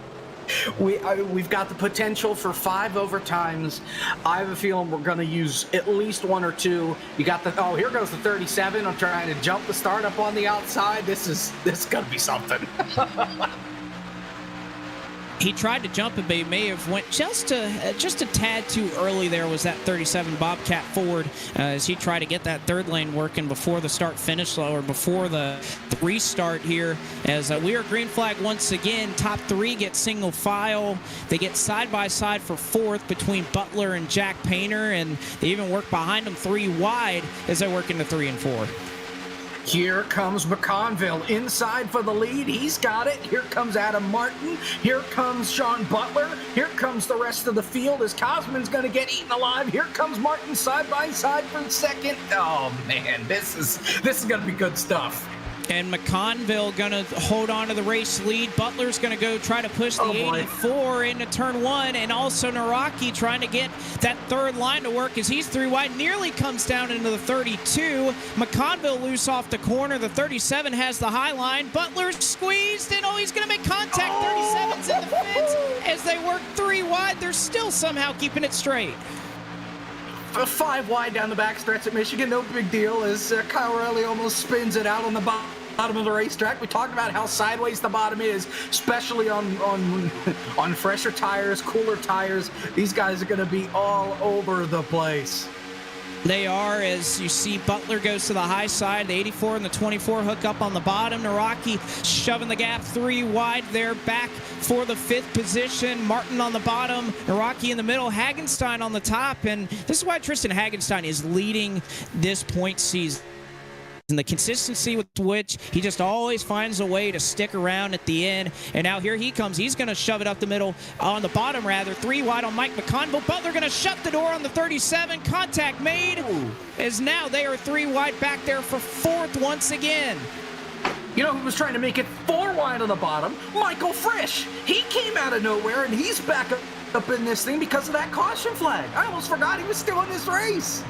S2: We've got the potential for 5 overtimes. I have a feeling we're going to use at least 1 or 2. You got here goes the 37. I'm trying to jump the startup on the outside. This is going to be something.
S1: He tried to jump it, but he may have went just a tad too early there. Was that 37 Bobcat Ford as he tried to get that third lane working before the start-finish, or before the restart here. As we are green flag once again. Top 3 get single file. They get side-by-side for 4th between Butler and Jack Painter, and they even work behind them 3 wide as they work into 3 and 4.
S2: Here comes McConville inside for the lead. He's got it. Here comes Adam Martin. Here comes Sean Butler. Here comes the rest of the field as Cosman's going to get eaten alive. Here comes Martin side by side for second. Oh man, this is going to be good stuff.
S1: And McConville going to hold on to the race lead. Butler's going to go try to push the 84 into turn 1. And also Naraki trying to get that third line to work as he's 3 wide. Nearly comes down into the 32. McConville loose off the corner. The 37 has the high line. Butler's squeezed, and he's going to make contact. 37's in the fence as they work 3 wide. They're still somehow keeping it straight.
S2: 5 wide down the backstretch at Michigan, no big deal, as Kyle Riley almost spins it out on the bottom of the racetrack. We talked about how sideways the bottom is, especially on fresher tires, cooler tires. These guys are going to be all over the place.
S1: They are, as you see, Butler goes to the high side. The 84 and the 24 hook up on the bottom. Naraki shoving the gap 3 wide there, back for the 5th position. Martin on the bottom, Naraki in the middle, Hagenstein on the top. And this is why Tristan Hagenstein is leading this point season. And the consistency with which he just always finds a way to stick around at the end. And now here he comes. He's going to shove it up the middle, on the bottom rather. 3 wide on Mike McConville. Butler going to shut the door on the 37. Contact made. As now they are 3 wide back there for 4th once again.
S2: You know who was trying to make it 4 wide on the bottom? Michael Frisch. He came out of nowhere, and he's back up in this thing because of that caution flag. I almost forgot he was still in this race.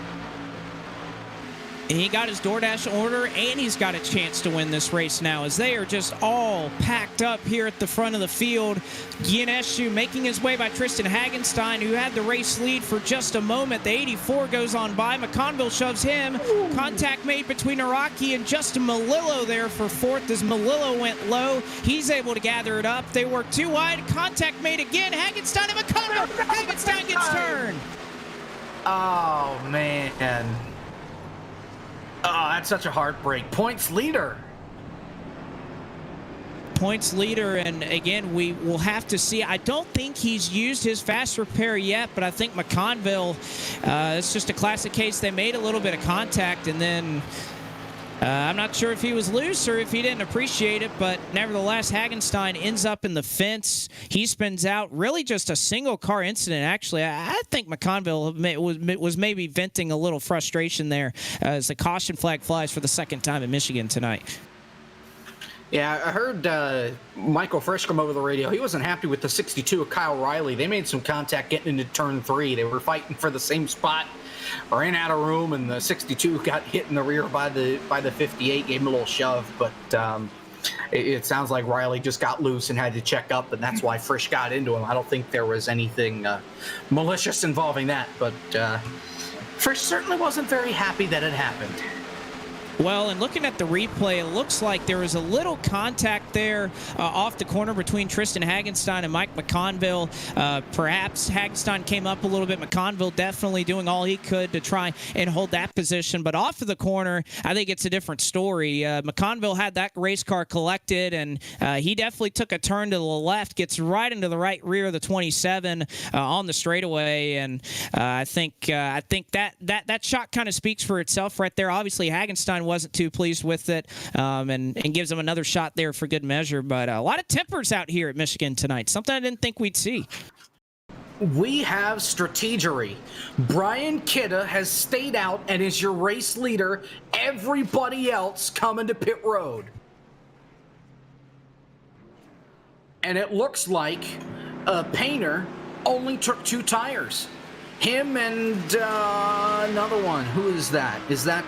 S1: He got his DoorDash order, and he's got a chance to win this race now, as they are just all packed up here at the front of the field. Gianescu making his way by Tristan Hagenstein, who had the race lead for just a moment. The 84 goes on by. McConville shoves him. Contact made between Araki and Justin Malillo there for 4th as Malillo went low. He's able to gather it up. They work 2 wide. Contact made again. Hagenstein and McConville. Hagenstein gets turned.
S2: Oh, man. Oh, that's such a heartbreak. Points leader.
S1: Points leader, and again, we will have to see. I don't think he's used his fast repair yet, but I think McConville, it's just a classic case. They made a little bit of contact, and then I'm not sure if he was loose or if he didn't appreciate it, but nevertheless, Hagenstein ends up in the fence. He spins out. Really just a single car incident, actually. I think McConville was maybe venting a little frustration there as the caution flag flies for the 2nd time in Michigan tonight.
S2: Yeah, I heard Michael Frisch come over the radio. He wasn't happy with the 62 of Kyle Riley. They made some contact getting into turn 3. They were fighting for the same spot. Ran out of room, and the 62 got hit in the rear by the 58, gave him a little shove. But it sounds like Riley just got loose and had to check up, and that's why Frisch got into him. I don't think there was anything malicious involving that, but Frisch certainly wasn't very happy that it happened.
S1: Well, and looking at the replay, it looks like there was a little contact there off the corner between Tristan Hagenstein and Mike McConville. Perhaps Hagenstein came up a little bit. McConville definitely doing all he could to try and hold that position. But off of the corner, I think it's a different story. McConville had that race car collected, and he definitely took a turn to the left, gets right into the right rear of the 27 on the straightaway. And I think that shot kind of speaks for itself right there. Obviously, Hagenstein wasn't too pleased with it, and gives him another shot there for good measure. But a lot of tempers out here at Michigan tonight, something I didn't think we'd see.
S2: We have strategery. Brian Kidda has stayed out and is your race leader. Everybody else coming to pit road. And it looks like Painter only took 2 tires. Him and another one. Who is that? Is that...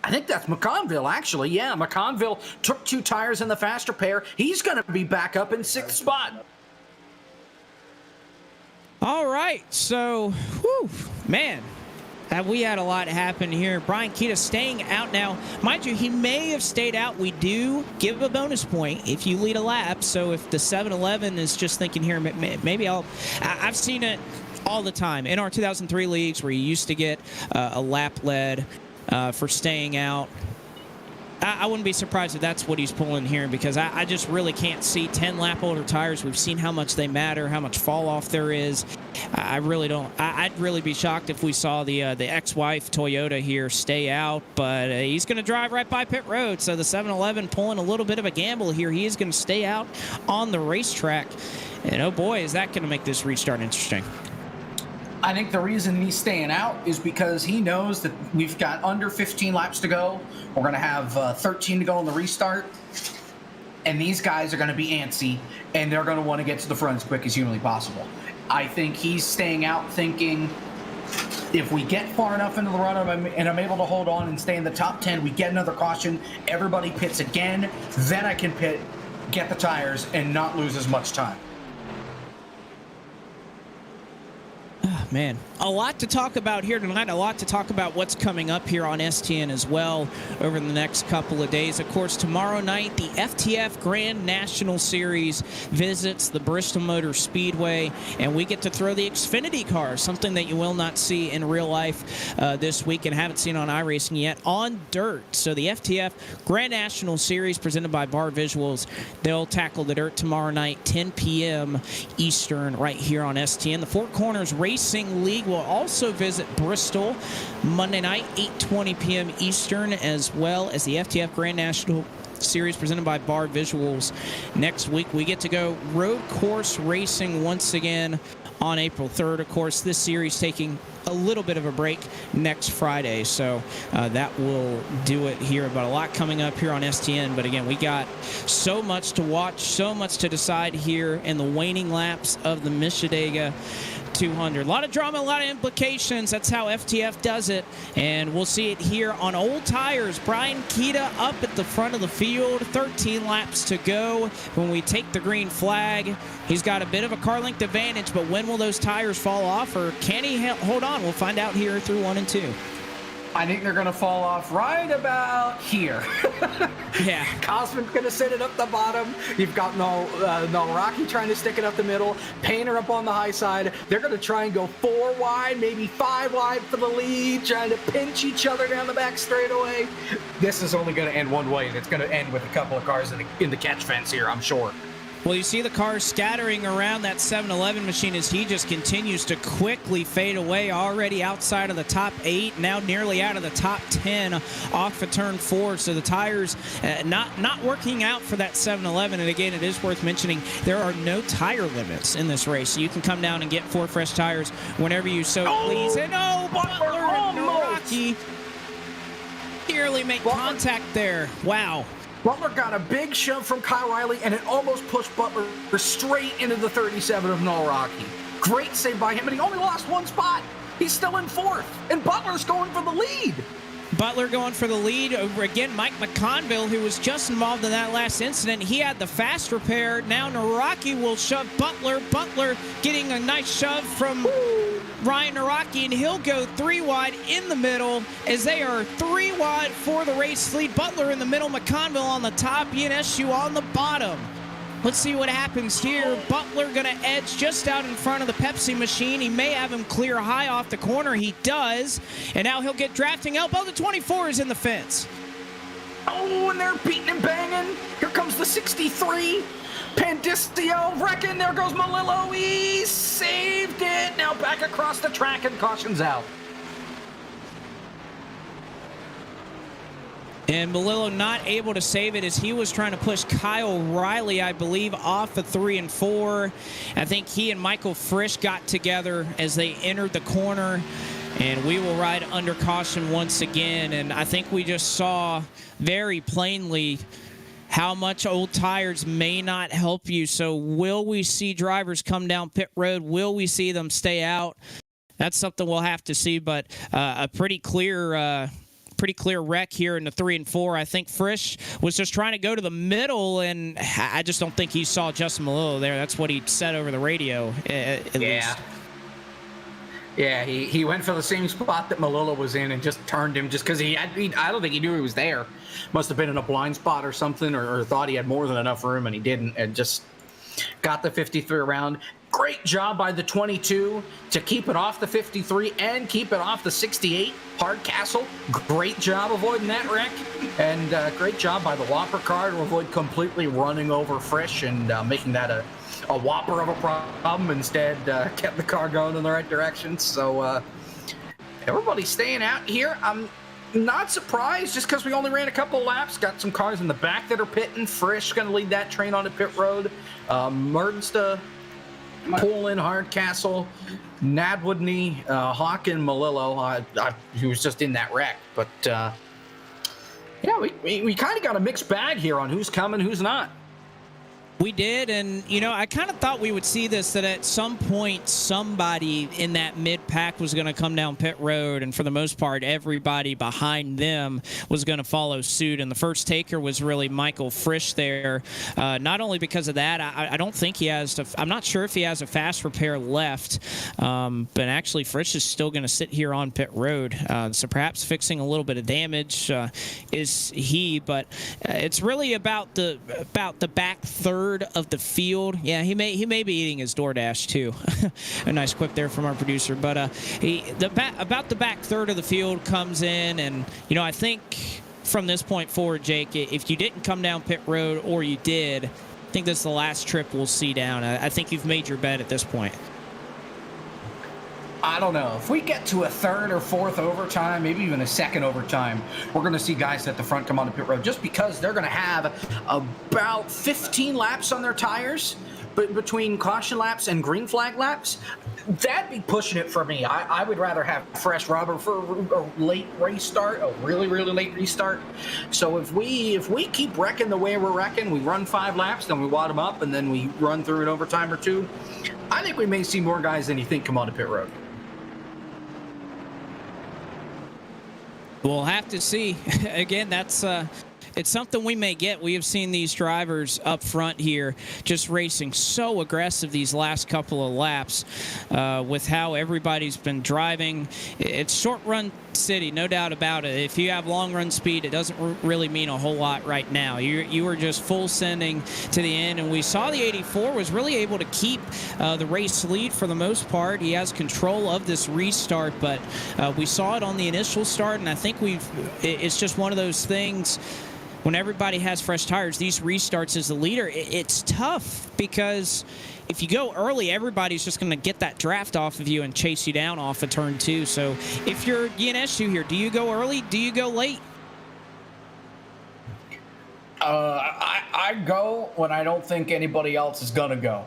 S2: I think that's McConville, actually. Yeah, McConville took 2 tires in the faster pair. He's going to be back up in 6th spot.
S1: All right, so, whew, man, have we had a lot happen here. Brian Keita staying out now. Mind you, he may have stayed out. We do give a bonus point if you lead a lap. So if the 7-Eleven is just thinking here, maybe I've seen it all the time in our 2003 leagues where you used to get a lap lead for staying out. I wouldn't be surprised if that's what he's pulling here, because I just really can't see 10 lap older tires. We've seen how much they matter, how much fall off there is. I really don't. I'd really be shocked if we saw the ex-wife Toyota here stay out, but he's going to drive right by pit road. So the 7-Eleven pulling a little bit of a gamble here. He is going to stay out on the racetrack, and oh boy, is that going to make this restart interesting.
S3: I think the reason he's staying out is because he knows that we've got under 15 laps to go. We're going to have 13 to go on the restart. And these guys are going to be antsy, and they're going to want to get to the front as quick as humanly possible. I think he's staying out thinking, if we get far enough into the run and I'm able to hold on and stay in the top 10, we get another caution, everybody pits again, then I can pit, get the tires, and not lose as much time.
S1: Man, a lot to talk about here tonight, a lot to talk about what's coming up here on STN as well over the next couple of days. Of course, tomorrow night, the FTF Grand National Series visits the Bristol Motor Speedway, and we get to throw the Xfinity cars, something that you will not see in real life this week and haven't seen on iRacing yet, on dirt. So the FTF Grand National Series presented by Bar Visuals, they'll tackle the dirt tomorrow night, 10 p.m. Eastern, right here on STN. The Four Corners Racing League will also visit Bristol Monday night, 8:20 p.m. Eastern, as well as the FTF Grand National Series presented by Bar Visuals. Next week, we get to go road course racing once again on April 3rd. Of course, this series taking a little bit of a break next Friday, so that will do it here. But a lot coming up here on STN. But again, we got so much to watch, so much to decide here in the waning laps of the Michigan 200. A lot of drama, a lot of implications. That's how FTF does it, and we'll see it here on old tires. Brian Keita up at the front of the field, 13 laps to go when we take the green flag. He's got a bit of a car length advantage, but when will those tires fall off, or can he hold on? We'll find out here through 1 and 2.
S3: I think they're going to fall off right about here.
S1: Yeah.
S2: Cosman's going to sit it up the bottom. You've got Rocky trying to stick it up the middle. Painter up on the high side. They're going to try and go 4 wide, maybe 5 wide for the lead, trying to pinch each other down the back straightaway. This is only going to end one way, and it's going to end with a couple of cars in the catch fence here, I'm sure.
S1: Well, you see the cars scattering around that 7-Eleven machine as he just continues to quickly fade away, already outside of the top 8, now nearly out of the top 10 off of turn 4. So the tires not working out for that 7-Eleven. And again, it is worth mentioning there are no tire limits in this race. So you can come down and get 4 fresh tires whenever you so please. And Butler and Rocky nearly make contact there. Wow.
S2: Butler got a big shove from Kyle Riley, and it almost pushed Butler straight into the 37 of Noel Rocky. Great save by him, and he only lost 1 spot. He's still in 4th, and Butler's going for the lead.
S1: Butler going for the lead over, again, Mike McConville, who was just involved in that last incident. He had the fast repair. Now Naraki will shove Butler. Butler getting a nice shove from Ryan Naraki, and he'll go 3 wide in the middle as they are 3 wide for the race lead. Butler in the middle, McConville on the top, ENSU on the bottom. Let's see what happens here. Butler going to edge just out in front of the Pepsi machine. He may have him clear high off the corner. He does. And now he'll get drafting elbow. The 24 is in the fence.
S3: Oh, and they're beating and banging. Here comes the 63. Pandistio, Reckon, there goes Malillo. He saved it. Now back across the track and cautions out.
S1: And Malillo not able to save it as he was trying to push Kyle Riley, I believe, off of 3 and 4. I think he and Michael Frisch got together as they entered the corner. And we will ride under caution once again. And I think we just saw very plainly how much old tires may not help you. So will we see drivers come down pit road? Will we see them stay out? That's something we'll have to see, but a pretty clear wreck here in the 3 and 4. I think Frisch was just trying to go to the middle, and I just don't think he saw Justin Malillo there. That's what he said over the radio, at least.
S3: Yeah, he went for the same spot that Malillo was in and just turned him just because I don't think he knew he was there. Must have been in a blind spot or something, or thought he had more than enough room, and he didn't, and just got the 53 around. Great job by the 22 to keep it off the 53 and keep it off the 68. Hardcastle, great job avoiding that wreck, and great job by the Whopper car to avoid completely running over Frisch and making that a whopper of a problem. Instead, kept the car going in the right direction. So everybody's staying out here. I'm not surprised just because we only ran a couple laps. Got some cars in the back that are pitting. Frisch going to lead that train onto pit road. Mernsta, Poulin, Hardcastle, Nadwoodney, Hawk, and Malillo. He was just in that wreck. But, yeah, we kind of got a mixed bag here on who's coming, who's not.
S1: We did, and, I kind of thought we would see this, that at some point somebody in that mid-pack was going to come down pit road, and for the most part, everybody behind them was going to follow suit, and the first taker was really Michael Frisch there. Not only because of that, I don't think he has I'm not sure if he has a fast repair left, but actually Frisch is still going to sit here on pit road, so perhaps fixing a little bit of damage is he, but it's really about the back third of the field. Yeah, he may be eating his DoorDash too. A nice quip there from our producer. But about the back third of the field comes in, and I think from this point forward, Jake, if you didn't come down pit road or you did, I think this is the last trip we'll see down. I think you've made your bet at this point.
S3: I don't know. If we get to a third or fourth overtime, maybe even a second overtime, we're going to see guys at the front come on the pit road just because they're going to have about 15 laps on their tires. But between caution laps and green flag laps, that'd be pushing it for me. I would rather have fresh rubber for a late restart, a really, really late restart. So if we keep wrecking the way we're wrecking, we run 5 laps, then we wad them up, and then we run through an overtime or 2, I think we may see more guys than you think come on the pit road.
S1: We'll have to see. Again, that's it's something we may get. We have seen these drivers up front here just racing so aggressive these last couple of laps with how everybody's been driving. It's short run city, no doubt about it. If you have long run speed, it doesn't really mean a whole lot right now. You are just full sending to the end, and we saw the 84 was really able to keep the race lead for the most part. He has control of this restart, but we saw it on the initial start, and I think it's just one of those things. When everybody has fresh tires, these restarts as the leader, it's tough because if you go early, everybody's just going to get that draft off of you and chase you down off of turn 2. So if you're ENSU here, do you go early? Do you go late?
S3: I go when I don't think anybody else is going to go.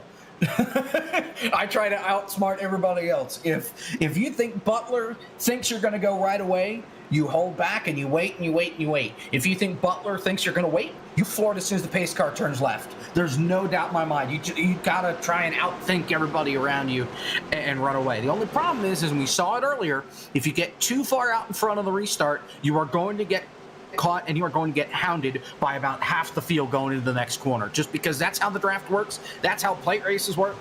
S3: I try to outsmart everybody else. If you think Butler thinks you're going to go right away, you hold back and you wait and you wait and you wait. If you think Butler thinks you're going to wait, you floor it as soon as the pace car turns left. There's no doubt in my mind. You got to try and outthink everybody around you and run away. The only problem is and we saw it earlier, if you get too far out in front of the restart, you are going to get caught and you are going to get hounded by about half the field going into the next corner, just because that's how the draft works. That's how plate races work.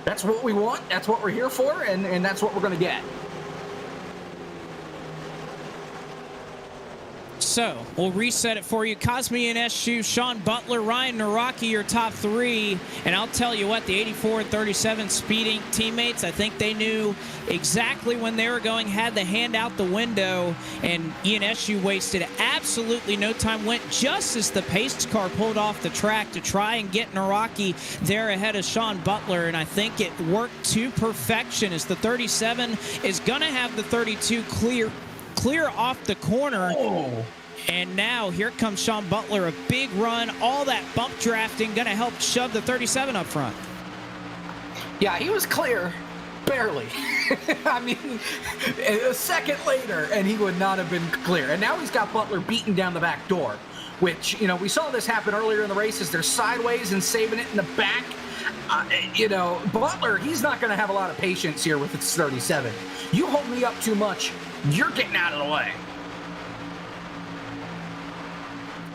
S2: That's what we want. That's what we're here for, and that's what we're going to get.
S1: So we'll reset it for you. Cosme and SU, Sean Butler, Ryan Naraki, your top three. And I'll tell you what, the 84 and 37 speeding teammates, I think they knew exactly when they were going, had the hand out the window, and ENSU wasted absolutely no time, went just as the pace car pulled off the track to try and get Naraki there ahead of Sean Butler, and I think it worked to perfection as the 37 is going to have the 32 clear off the corner.
S2: Oh.
S1: And now here comes Sean Butler, a big run, all that bump drafting going to help shove the 37 up front.
S2: Yeah, he was clear, barely. I mean, a second later, and he would not have been clear. And now he's got Butler beaten down the back door, which, you know, we saw this happen earlier in the races. They're sideways and saving it in the back. You know, Butler, he's not going to have a lot of patience here with its 37. You hold me up too much, you're getting out of the way.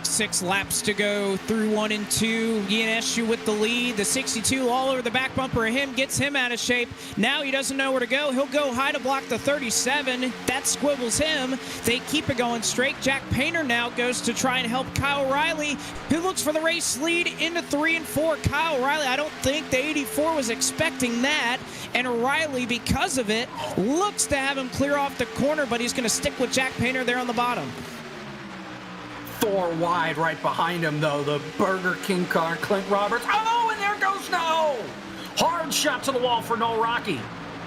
S1: 6 laps to go through 1 and 2. ENSU with the lead. The 62 all over the back bumper of him gets him out of shape. Now he doesn't know where to go. He'll go high to block the 37. That squibbles him. They keep it going straight. Jack Painter now goes to try and help Kyle Riley, who looks for the race lead into 3 and 4. Kyle Riley, I don't think the 84 was expecting that. And Riley, because of it, looks to have him clear off the corner, but he's going to stick with Jack Painter there on the bottom.
S2: 4 wide right behind him, though. The Burger King car, Clint Roberts. Oh, and there goes No! Hard shot to the wall for No Rocky.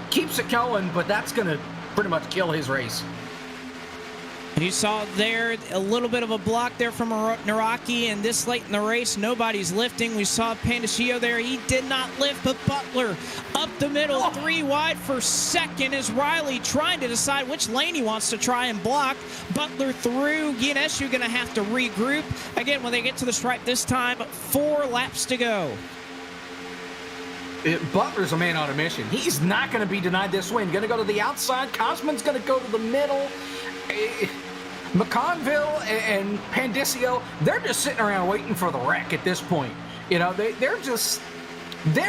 S2: Keeps it going, but that's going to pretty much kill his race.
S1: And you saw there a little bit of a block there from Naraki, and this late in the race, nobody's lifting. We saw Pandashio there. He did not lift, but Butler up the middle, 3 wide for second as Riley trying to decide which lane he wants to try and block. Butler through. ENSU going to have to regroup. Again, when they get to the stripe this time, 4 laps to go.
S2: Butler's a man on a mission. He's not going to be denied this win. Going to go to the outside. Cosman's going to go to the middle. McConville and Pandisio, they're just sitting around waiting for the wreck at this point. You know, they're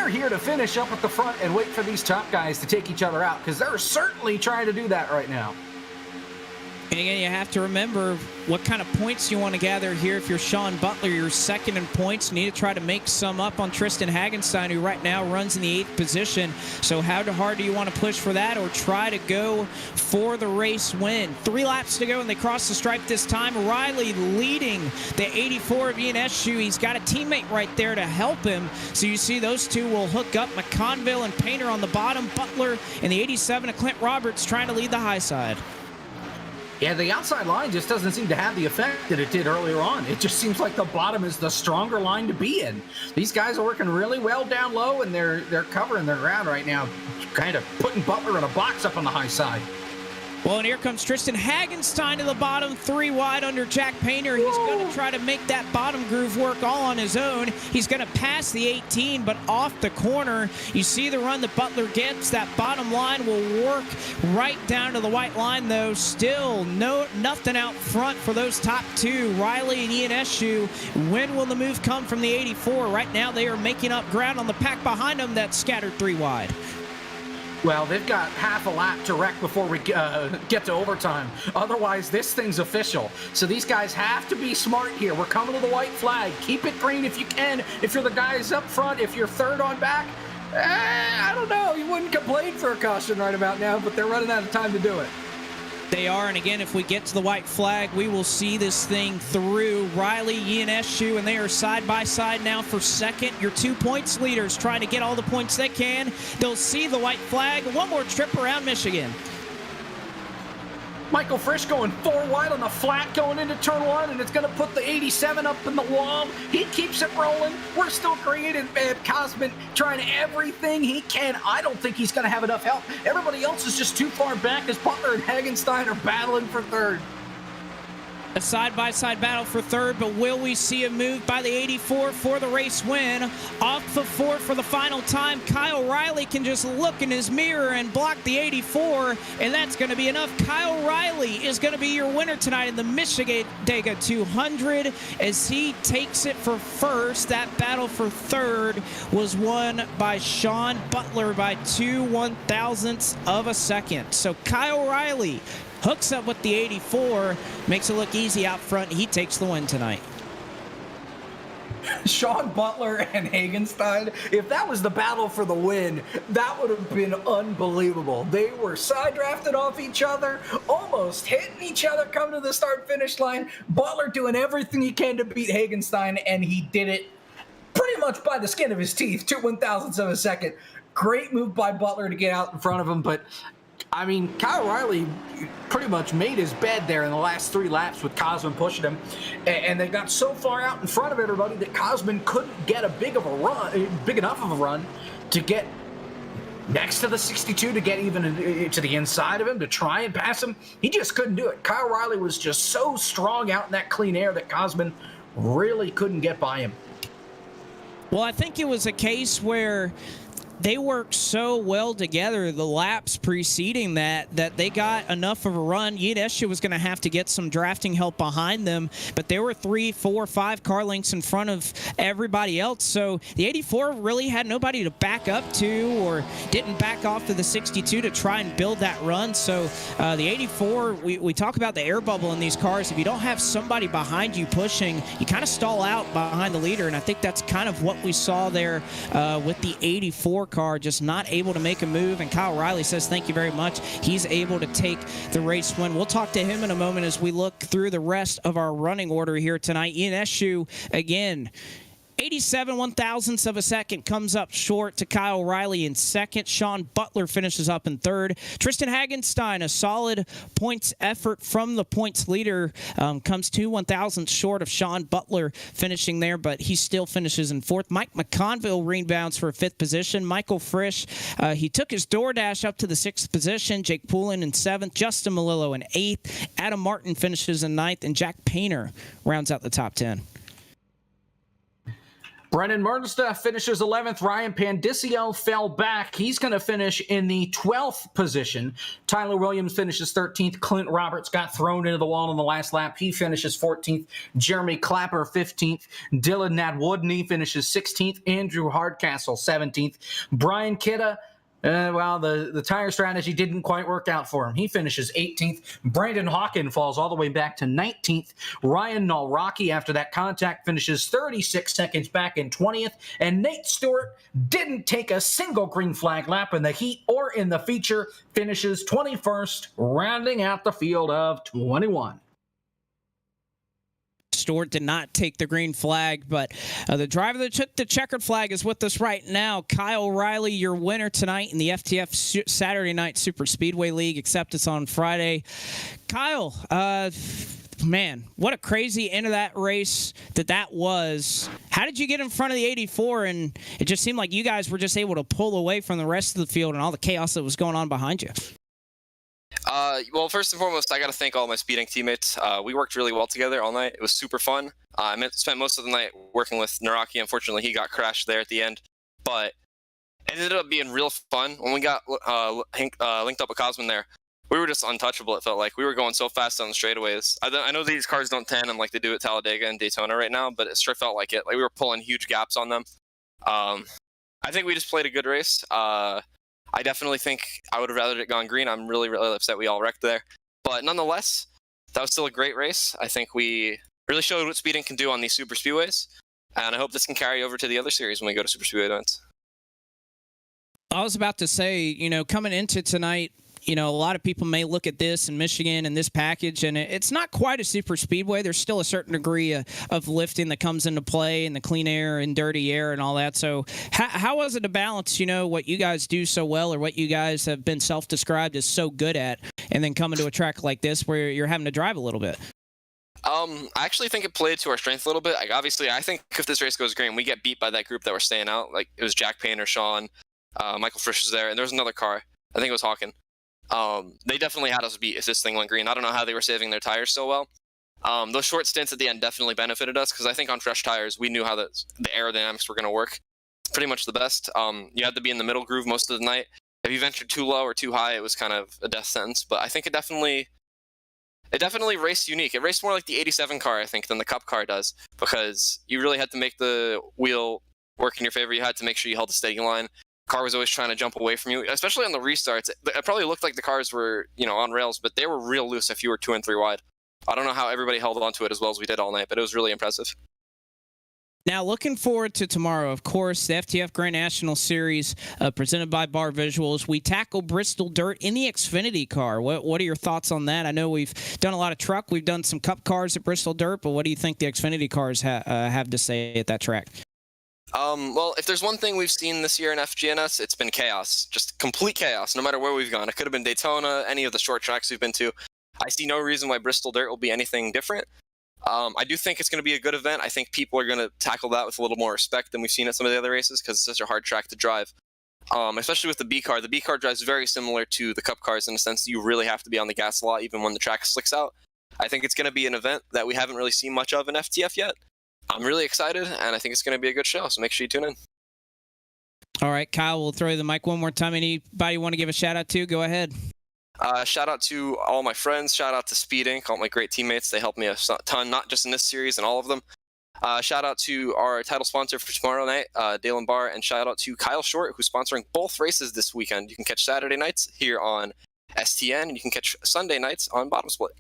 S2: here to finish up at the front and wait for these top guys to take each other out, because they're certainly trying to do that right now.
S1: And again, you have to remember what kind of points you want to gather here. If you're Sean Butler, you're second in points. You need to try to make some up on Tristan Hagenstein, who right now runs in the 8th position. So how hard do you want to push for that, or try to go for the race win? 3 laps to go, and they cross the stripe this time. Riley leading the 84 of ENSU. He's got a teammate right there to help him. So you see those two will hook up. McConville and Painter on the bottom. Butler and the 87 of Clint Roberts trying to lead the high side.
S2: Yeah, the outside line just doesn't seem to have the effect that it did earlier on. It just seems like the bottom is the stronger line to be in. These guys are working really well down low, and they're covering their ground right now, kind of putting Butler in a box up on the high side.
S1: Well, and here comes Tristan Hagenstein to the bottom, 3 wide under Jack Painter. He's going to try to make that bottom groove work all on his own. He's going to pass the 18, but off the corner. You see the run that Butler gets. That bottom line will work right down to the white line, though. Still nothing out front for those top 2, Riley and ENSU. When will the move come from the 84? Right now they are making up ground on the pack behind them that's scattered 3 wide.
S2: Well, they've got half a lap to wreck before we get to overtime. Otherwise, this thing's official. So these guys have to be smart here. We're coming to the white flag. Keep it green if you can. If you're the guys up front, if you're third on back, I don't know. You wouldn't complain for a caution right about now, but they're running out of time to do it.
S1: They are, and again, if we get to the white flag, we will see this thing through. Riley, ENSU, and they are side by side now for second. Your 2 points leaders trying to get all the points they can. They'll see the white flag. One more trip around Michigan.
S2: Michael Frisch going 4 wide on the flat going into turn 1, and it's going to put the 87 up in the wall. He keeps it rolling. We're still creating, Cosman trying everything he can. I don't think he's going to have enough help. Everybody else is just too far back as Butler and Hagenstein are battling for third.
S1: A side-by-side battle for third, but will we see a move by the 84 for the race win? Off the fourth for the final time, Kyle Riley can just look in his mirror and block the 84, and that's going to be enough. Kyle Riley is going to be your winner tonight in the Michigan-Dega 200 as he takes it for first. That battle for third was won by Sean Butler by 2/1000ths of a second. So Kyle Riley hooks up with the 84, makes it look easy out front. He takes the win tonight.
S2: Sean Butler and Hagenstein, if that was the battle for the win, that would have been unbelievable. They were side drafted off each other, almost hitting each other coming to the start-finish line. Butler doing everything he can to beat Hagenstein, and he did it pretty much by the skin of his teeth, 2/1000ths of a second. Great move by Butler to get out in front of him, but I mean, Kyle Riley pretty much made his bed there in the last 3 laps with Cosman pushing him, and they got so far out in front of everybody that Cosman couldn't get big enough of a run to get next to the 62, to get even to the inside of him, to try and pass him. He just couldn't do it. Kyle Riley was just so strong out in that clean air that Cosman really couldn't get by him.
S1: Well, I think it was a case where they worked so well together the laps preceding that they got enough of a run. Yedesha was going to have to get some drafting help behind them, but they were 3, 4, 5 car lengths in front of everybody else. So the 84 really had nobody to back up to, or didn't back off to the 62 to try and build that run. So the 84, we talk about the air bubble in these cars. If you don't have somebody behind you pushing, you kind of stall out behind the leader, and I think that's kind of what we saw there with the 84 car, just not able to make a move. And Kyle Riley says thank you very much. He's able to take the race win. We'll talk to him in a moment as we look through the rest of our running order here tonight. Ian Eshu again, 87/1000ths of a second, comes up short to Kyle Riley in second. Sean Butler finishes up in third. Tristan Hagenstein, a solid points effort from the points leader, comes 2/1000ths short of Sean Butler finishing there, but he still finishes in fourth. Mike McConville rebounds for fifth position. Michael Frisch, he took his DoorDash up to the sixth position. Jake Poulin in seventh. Justin Malillo in eighth. Adam Martin finishes in ninth, and Jack Painter rounds out the top 10.
S2: Brennan Mernsta finishes 11th. Ryan Pandicio fell back. He's going to finish in the 12th position. Tyler Williams finishes 13th. Clint Roberts got thrown into the wall on the last lap. He finishes 14th. Jeremy Clapper, 15th. Dylan Nadwoodney finishes 16th. Andrew Hardcastle, 17th. Brian Kidda, the tire strategy didn't quite work out for him. He finishes 18th. Brandon Hawken falls all the way back to 19th. Ryan Nalraki, after that contact, finishes 36 seconds back in 20th. And Nate Stewart didn't take a single green flag lap in the heat or in the feature, finishes 21st, rounding out the field of 21.
S1: Stewart did not take the green flag, but the driver that took the checkered flag is with us right now. Kyle Riley, your winner tonight in the FTF Saturday Night Super Speedway League, except it's on Friday. Kyle, man, what a crazy end of that race that was. How did you get in front of the 84? And it just seemed like you guys were just able to pull away from the rest of the field and all the chaos that was going on behind you.
S6: Well, first and foremost, I got to thank all my speeding teammates. We worked really well together all night. It was super fun. I spent most of the night working with Naraki. Unfortunately, he got crashed there at the end, but it ended up being real fun. When we got linked up with Cosman there, we were just untouchable. It felt like we were going so fast on the straightaways. I know these cars don't tandem like they do at Talladega and Daytona right now, but it sure felt like it. Like we were pulling huge gaps on them. I think we just played a good race. I definitely think I would have rather it gone green. I'm really, really upset we all wrecked there. But nonetheless, that was still a great race. I think we really showed what speeding can do on these super speedways. And I hope this can carry over to the other series when we go to super speedway events.
S1: I was about to say, coming into tonight, a lot of people may look at this in Michigan and this package, and it's not quite a super speedway. There's still a certain degree of lifting that comes into play, and the clean air and dirty air and all that. So how was it to balance, what you guys do so well, or what you guys have been self-described as so good at, and then coming to a track like this where you're having to drive a little bit?
S6: I actually think it played to our strength a little bit. Obviously, I think if this race goes green, we get beat by that group that were staying out. Like, it was Jack Painter, Sean, Michael Frisch was there, and there was another car. I think it was Hawken. They definitely had us beat if this thing went green. I don't know how they were saving their tires so well. Those short stints at the end definitely benefited us because I think on fresh tires we knew how the aerodynamics were going to work. It's pretty much the best. You had to be in the middle groove most of the night. If you ventured too low or too high, it was kind of a death sentence. But I think it definitely raced unique. It raced more like the 87 car, I think, than the Cup car does, because you really had to make the wheel work in your favor. You had to make sure you held a steady line. Car was always trying to jump away from you, especially on the restarts. It probably looked like the cars were, on rails, but they were real loose if you were 2 and 3 wide. I don't know how everybody held on to it as well as we did all night, but it was really impressive.
S1: Now, looking forward to tomorrow, of course, the FTF Grand National Series presented by Bar Visuals. We tackle Bristol Dirt in the Xfinity car. What are your thoughts on that? I know we've done a lot of truck. We've done some Cup cars at Bristol Dirt, but what do you think the Xfinity cars have to say at that track?
S6: Well, if there's one thing we've seen this year in FGNS, it's been chaos. Just complete chaos, no matter where we've gone. It could have been Daytona, any of the short tracks we've been to. I see no reason why Bristol Dirt will be anything different. I do think it's going to be a good event. I think people are going to tackle that with a little more respect than we've seen at some of the other races because it's such a hard track to drive, especially with the B car. The B car drives very similar to the Cup cars in the sense that you really have to be on the gas a lot even when the track slicks out. I think it's going to be an event that we haven't really seen much of in FTF yet. I'm really excited, and I think it's going to be a good show, so make sure you tune in.
S1: All right, Kyle, we'll throw you the mic one more time. Anybody you want to give a shout-out to, go ahead.
S6: Shout out to all my friends. Shout out to Speed Inc., all my great teammates. They helped me a ton, not just in this series and all of them. Shout out to our title sponsor for tomorrow night, Dale and Bar, and shout out to Kyle Short, who's sponsoring both races this weekend. You can catch Saturday nights here on STN, and you can catch Sunday nights on Bottom Split.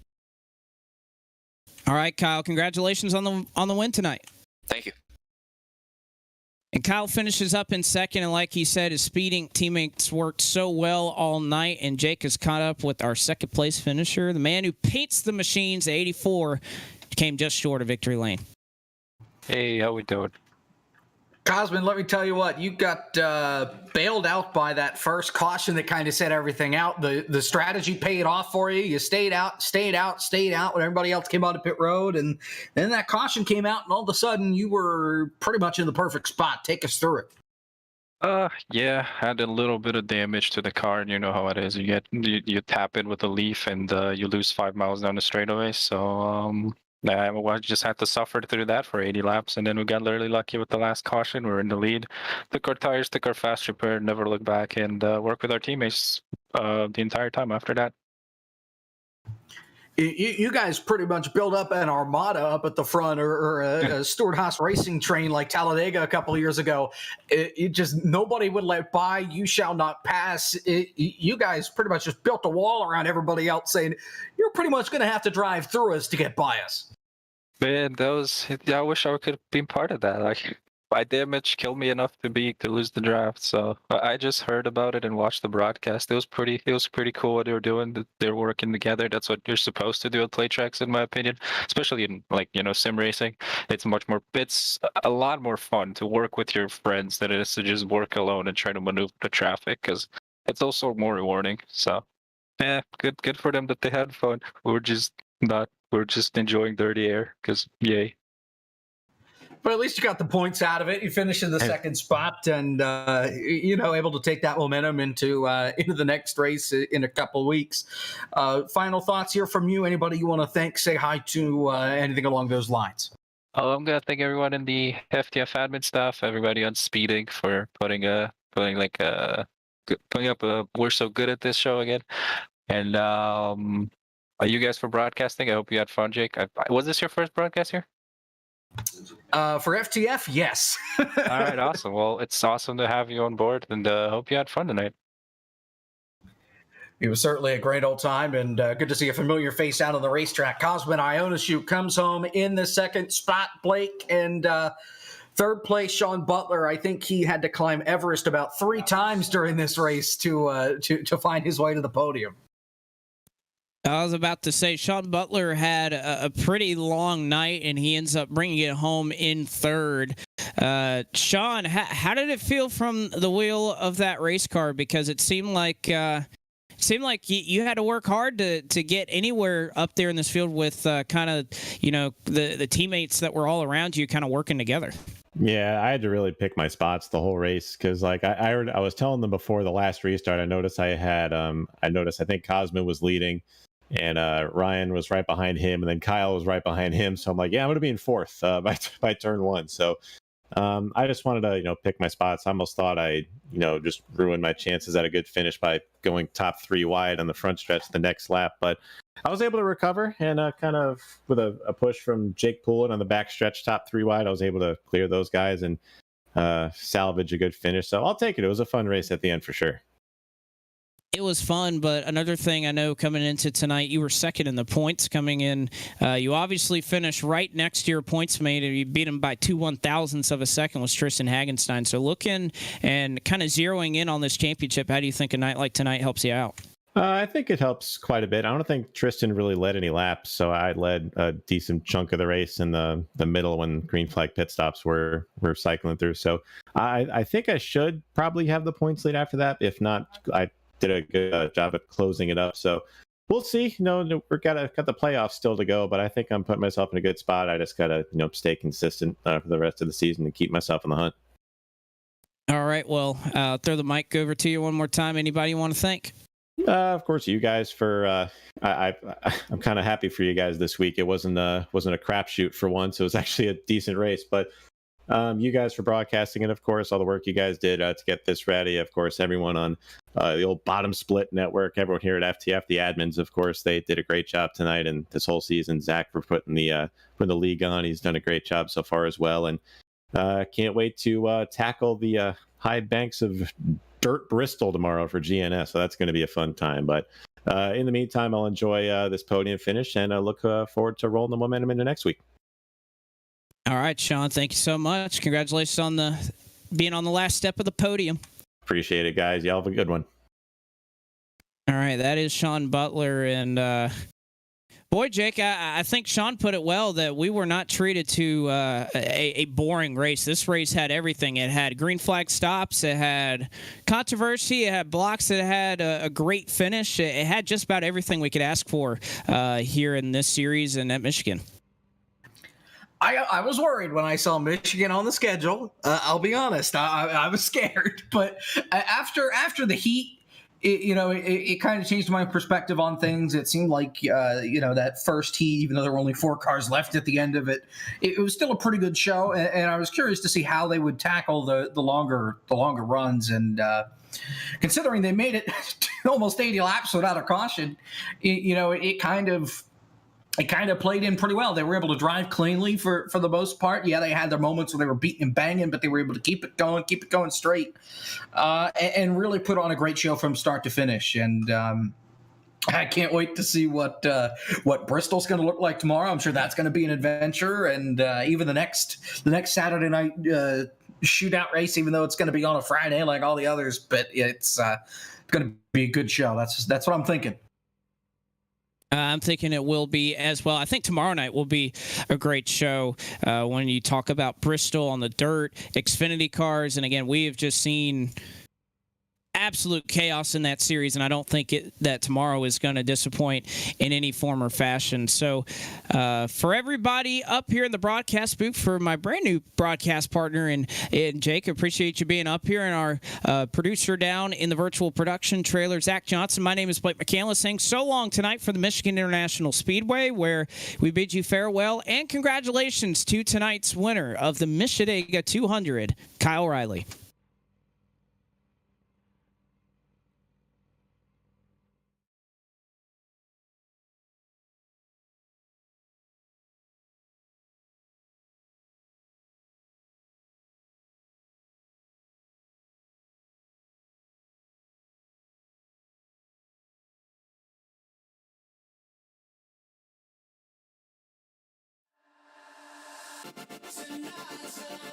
S1: All right, Kyle, congratulations on the win tonight.
S6: Thank you.
S1: And Kyle finishes up in second, and like he said, his Speed Inc. teammates worked so well all night, and Jake has caught up with our second-place finisher. The man who paints the machines at 84 came just short of victory lane.
S7: Hey, how we doing?
S2: Cosman, let me tell you what, you got bailed out by that first caution that kind of set everything out. The strategy paid off for you. You stayed out when everybody else came onto pit road, and then that caution came out, and all of a sudden you were pretty much in the perfect spot. Take us through it.
S7: Yeah, had a little bit of damage to the car, and you know how it is. You tap in with a leaf, and you lose 5 miles down the straightaway. So I just had to suffer through that for 80 laps, and then we got really lucky with the last caution. We were in the lead, took our tires, took our fast repair, never looked back, and worked with our teammates the entire time after that.
S2: You guys pretty much built up an armada up at the front, or a Stuart Haas racing train like Talladega a couple of years ago. It just nobody would let by. You shall not pass. You guys pretty much just built a wall around everybody else, saying you're pretty much going to have to drive through us to get by us.
S7: Man, I wish I could have been part of that. Like, my damage killed me enough to lose the draft. So I just heard about it and watched the broadcast. It was pretty cool what they were doing. They're working together. That's what you're supposed to do at play tracks, in my opinion. Especially in sim racing. It's a lot more fun to work with your friends than it is to just work alone and try to maneuver the traffic, because it's also more rewarding. So yeah, good for them that they had fun. We're just enjoying dirty air because yay.
S2: But at least you got the points out of it. You finished in the second spot, and able to take that momentum into the next race in a couple of weeks. Final thoughts here from you. Anybody you want to thank? Say hi to anything along those lines.
S7: I'm gonna thank everyone in the FTF admin staff, everybody on Speeding for putting up a "We're so good at this" show again, and you guys for broadcasting. I hope you had fun, Jake. Was this your first broadcast here?
S2: For FTF, yes.
S7: All right, awesome. Well, it's awesome to have you on board, and hope you had fun tonight.
S2: It was certainly a great old time, and good to see a familiar face out on the racetrack. Cosman Ionescu comes home in the second spot, Blake, and third place, Sean Butler. I think he had to climb Everest about 3 times during this race to find his way to the podium.
S1: I was about to say, Sean Butler had a pretty long night, and he ends up bringing it home in third. Sean, how did it feel from the wheel of that race car? Because it seemed like you had to work hard to get anywhere up there in this field with the teammates that were all around you kind of working together.
S8: Yeah, I had to really pick my spots the whole race because, I was telling them before the last restart. I noticed I think Cosmo was leading. and Ryan was right behind him, and then Kyle was right behind him. So I'm like, yeah, I'm going to be in fourth by turn one. So I just wanted to, pick my spots. I almost thought I, just ruined my chances at a good finish by going top 3 wide on the front stretch the next lap. But I was able to recover, and kind of with a push from Jake Poulin on the back stretch, top 3 wide, I was able to clear those guys and salvage a good finish. So I'll take it. It was a fun race at the end for sure.
S1: It was fun, but another thing I know coming into tonight, you were second in the points coming in. You obviously finished right next to your points mate, and you beat him by 2/1000ths of a second with Tristan Hagenstein. So looking and kind of zeroing in on this championship, how do you think a night like tonight helps you out?
S8: I think it helps quite a bit. I don't think Tristan really led any laps, so I led a decent chunk of the race in the middle when green flag pit stops were cycling through. So I think I should probably have the points lead after that. If not, I did a good job at closing it up. So we'll see. We've got the playoffs still to go, but I think I'm putting myself in a good spot. I just got to stay consistent for the rest of the season and keep myself in the hunt.
S1: All right. Well, I'll throw the mic over to you one more time. Anybody you want to thank?
S8: Of course, you guys for. I'm kind of happy for you guys this week. It wasn't a crapshoot for once. It was actually a decent race, but you guys for broadcasting it, of course, all the work you guys did to get this ready. Of course, everyone on the old Bottom Split Network, everyone here at FTF, the admins, of course, they did a great job tonight and this whole season. Zach for putting the league on. He's done a great job so far as well, and can't wait to tackle the high banks of dirt Bristol tomorrow for GNS. So that's going to be a fun time. But in the meantime, I'll enjoy this podium finish and I look forward to rolling the momentum into next week.
S1: All right, Sean, thank you so much. Congratulations on being on the last step of the podium.
S8: Appreciate it, guys. Y'all have a good one.
S1: All right, that is Sean Butler. And boy, Jake, I think Sean put it well that we were not treated to a boring race. This race had everything. It had green flag stops. It had controversy. It had blocks. It had a great finish. It had just about everything we could ask for here in this series and at Michigan.
S2: I was worried when I saw Michigan on the schedule. I'll be honest, I was scared. But after the heat, it kind of changed my perspective on things. It seemed like that first heat, even though there were only 4 cars left at the end of it, it was still a pretty good show. And I was curious to see how they would tackle the longer runs. And considering they made it almost 80 laps without a caution, it kind of played in pretty well. They were able to drive cleanly for the most part. Yeah, they had their moments where they were beating and banging, but they were able to keep it going straight, and really put on a great show from start to finish. And I can't wait to see what Bristol's going to look like tomorrow. I'm sure that's going to be an adventure, and even the next Saturday night shootout race, even though it's going to be on a Friday like all the others. But it's going to be a good show. That's what I'm thinking.
S1: I'm thinking it will be as well. I think tomorrow night will be a great show when you talk about Bristol on the dirt, Xfinity cars. And again, we have just seen absolute chaos in that series, and I don't think that tomorrow is going to disappoint in any form or fashion. So for everybody up here in the broadcast booth, for my brand new broadcast partner and Jake, appreciate you being up here, and our producer down in the virtual production trailer, Zach Johnson. My name is Blake McCandless, saying so long tonight for the Michigan International Speedway, where we bid you farewell, and congratulations to tonight's winner of the Michigan 200, Kyle Riley.
S9: Tonight.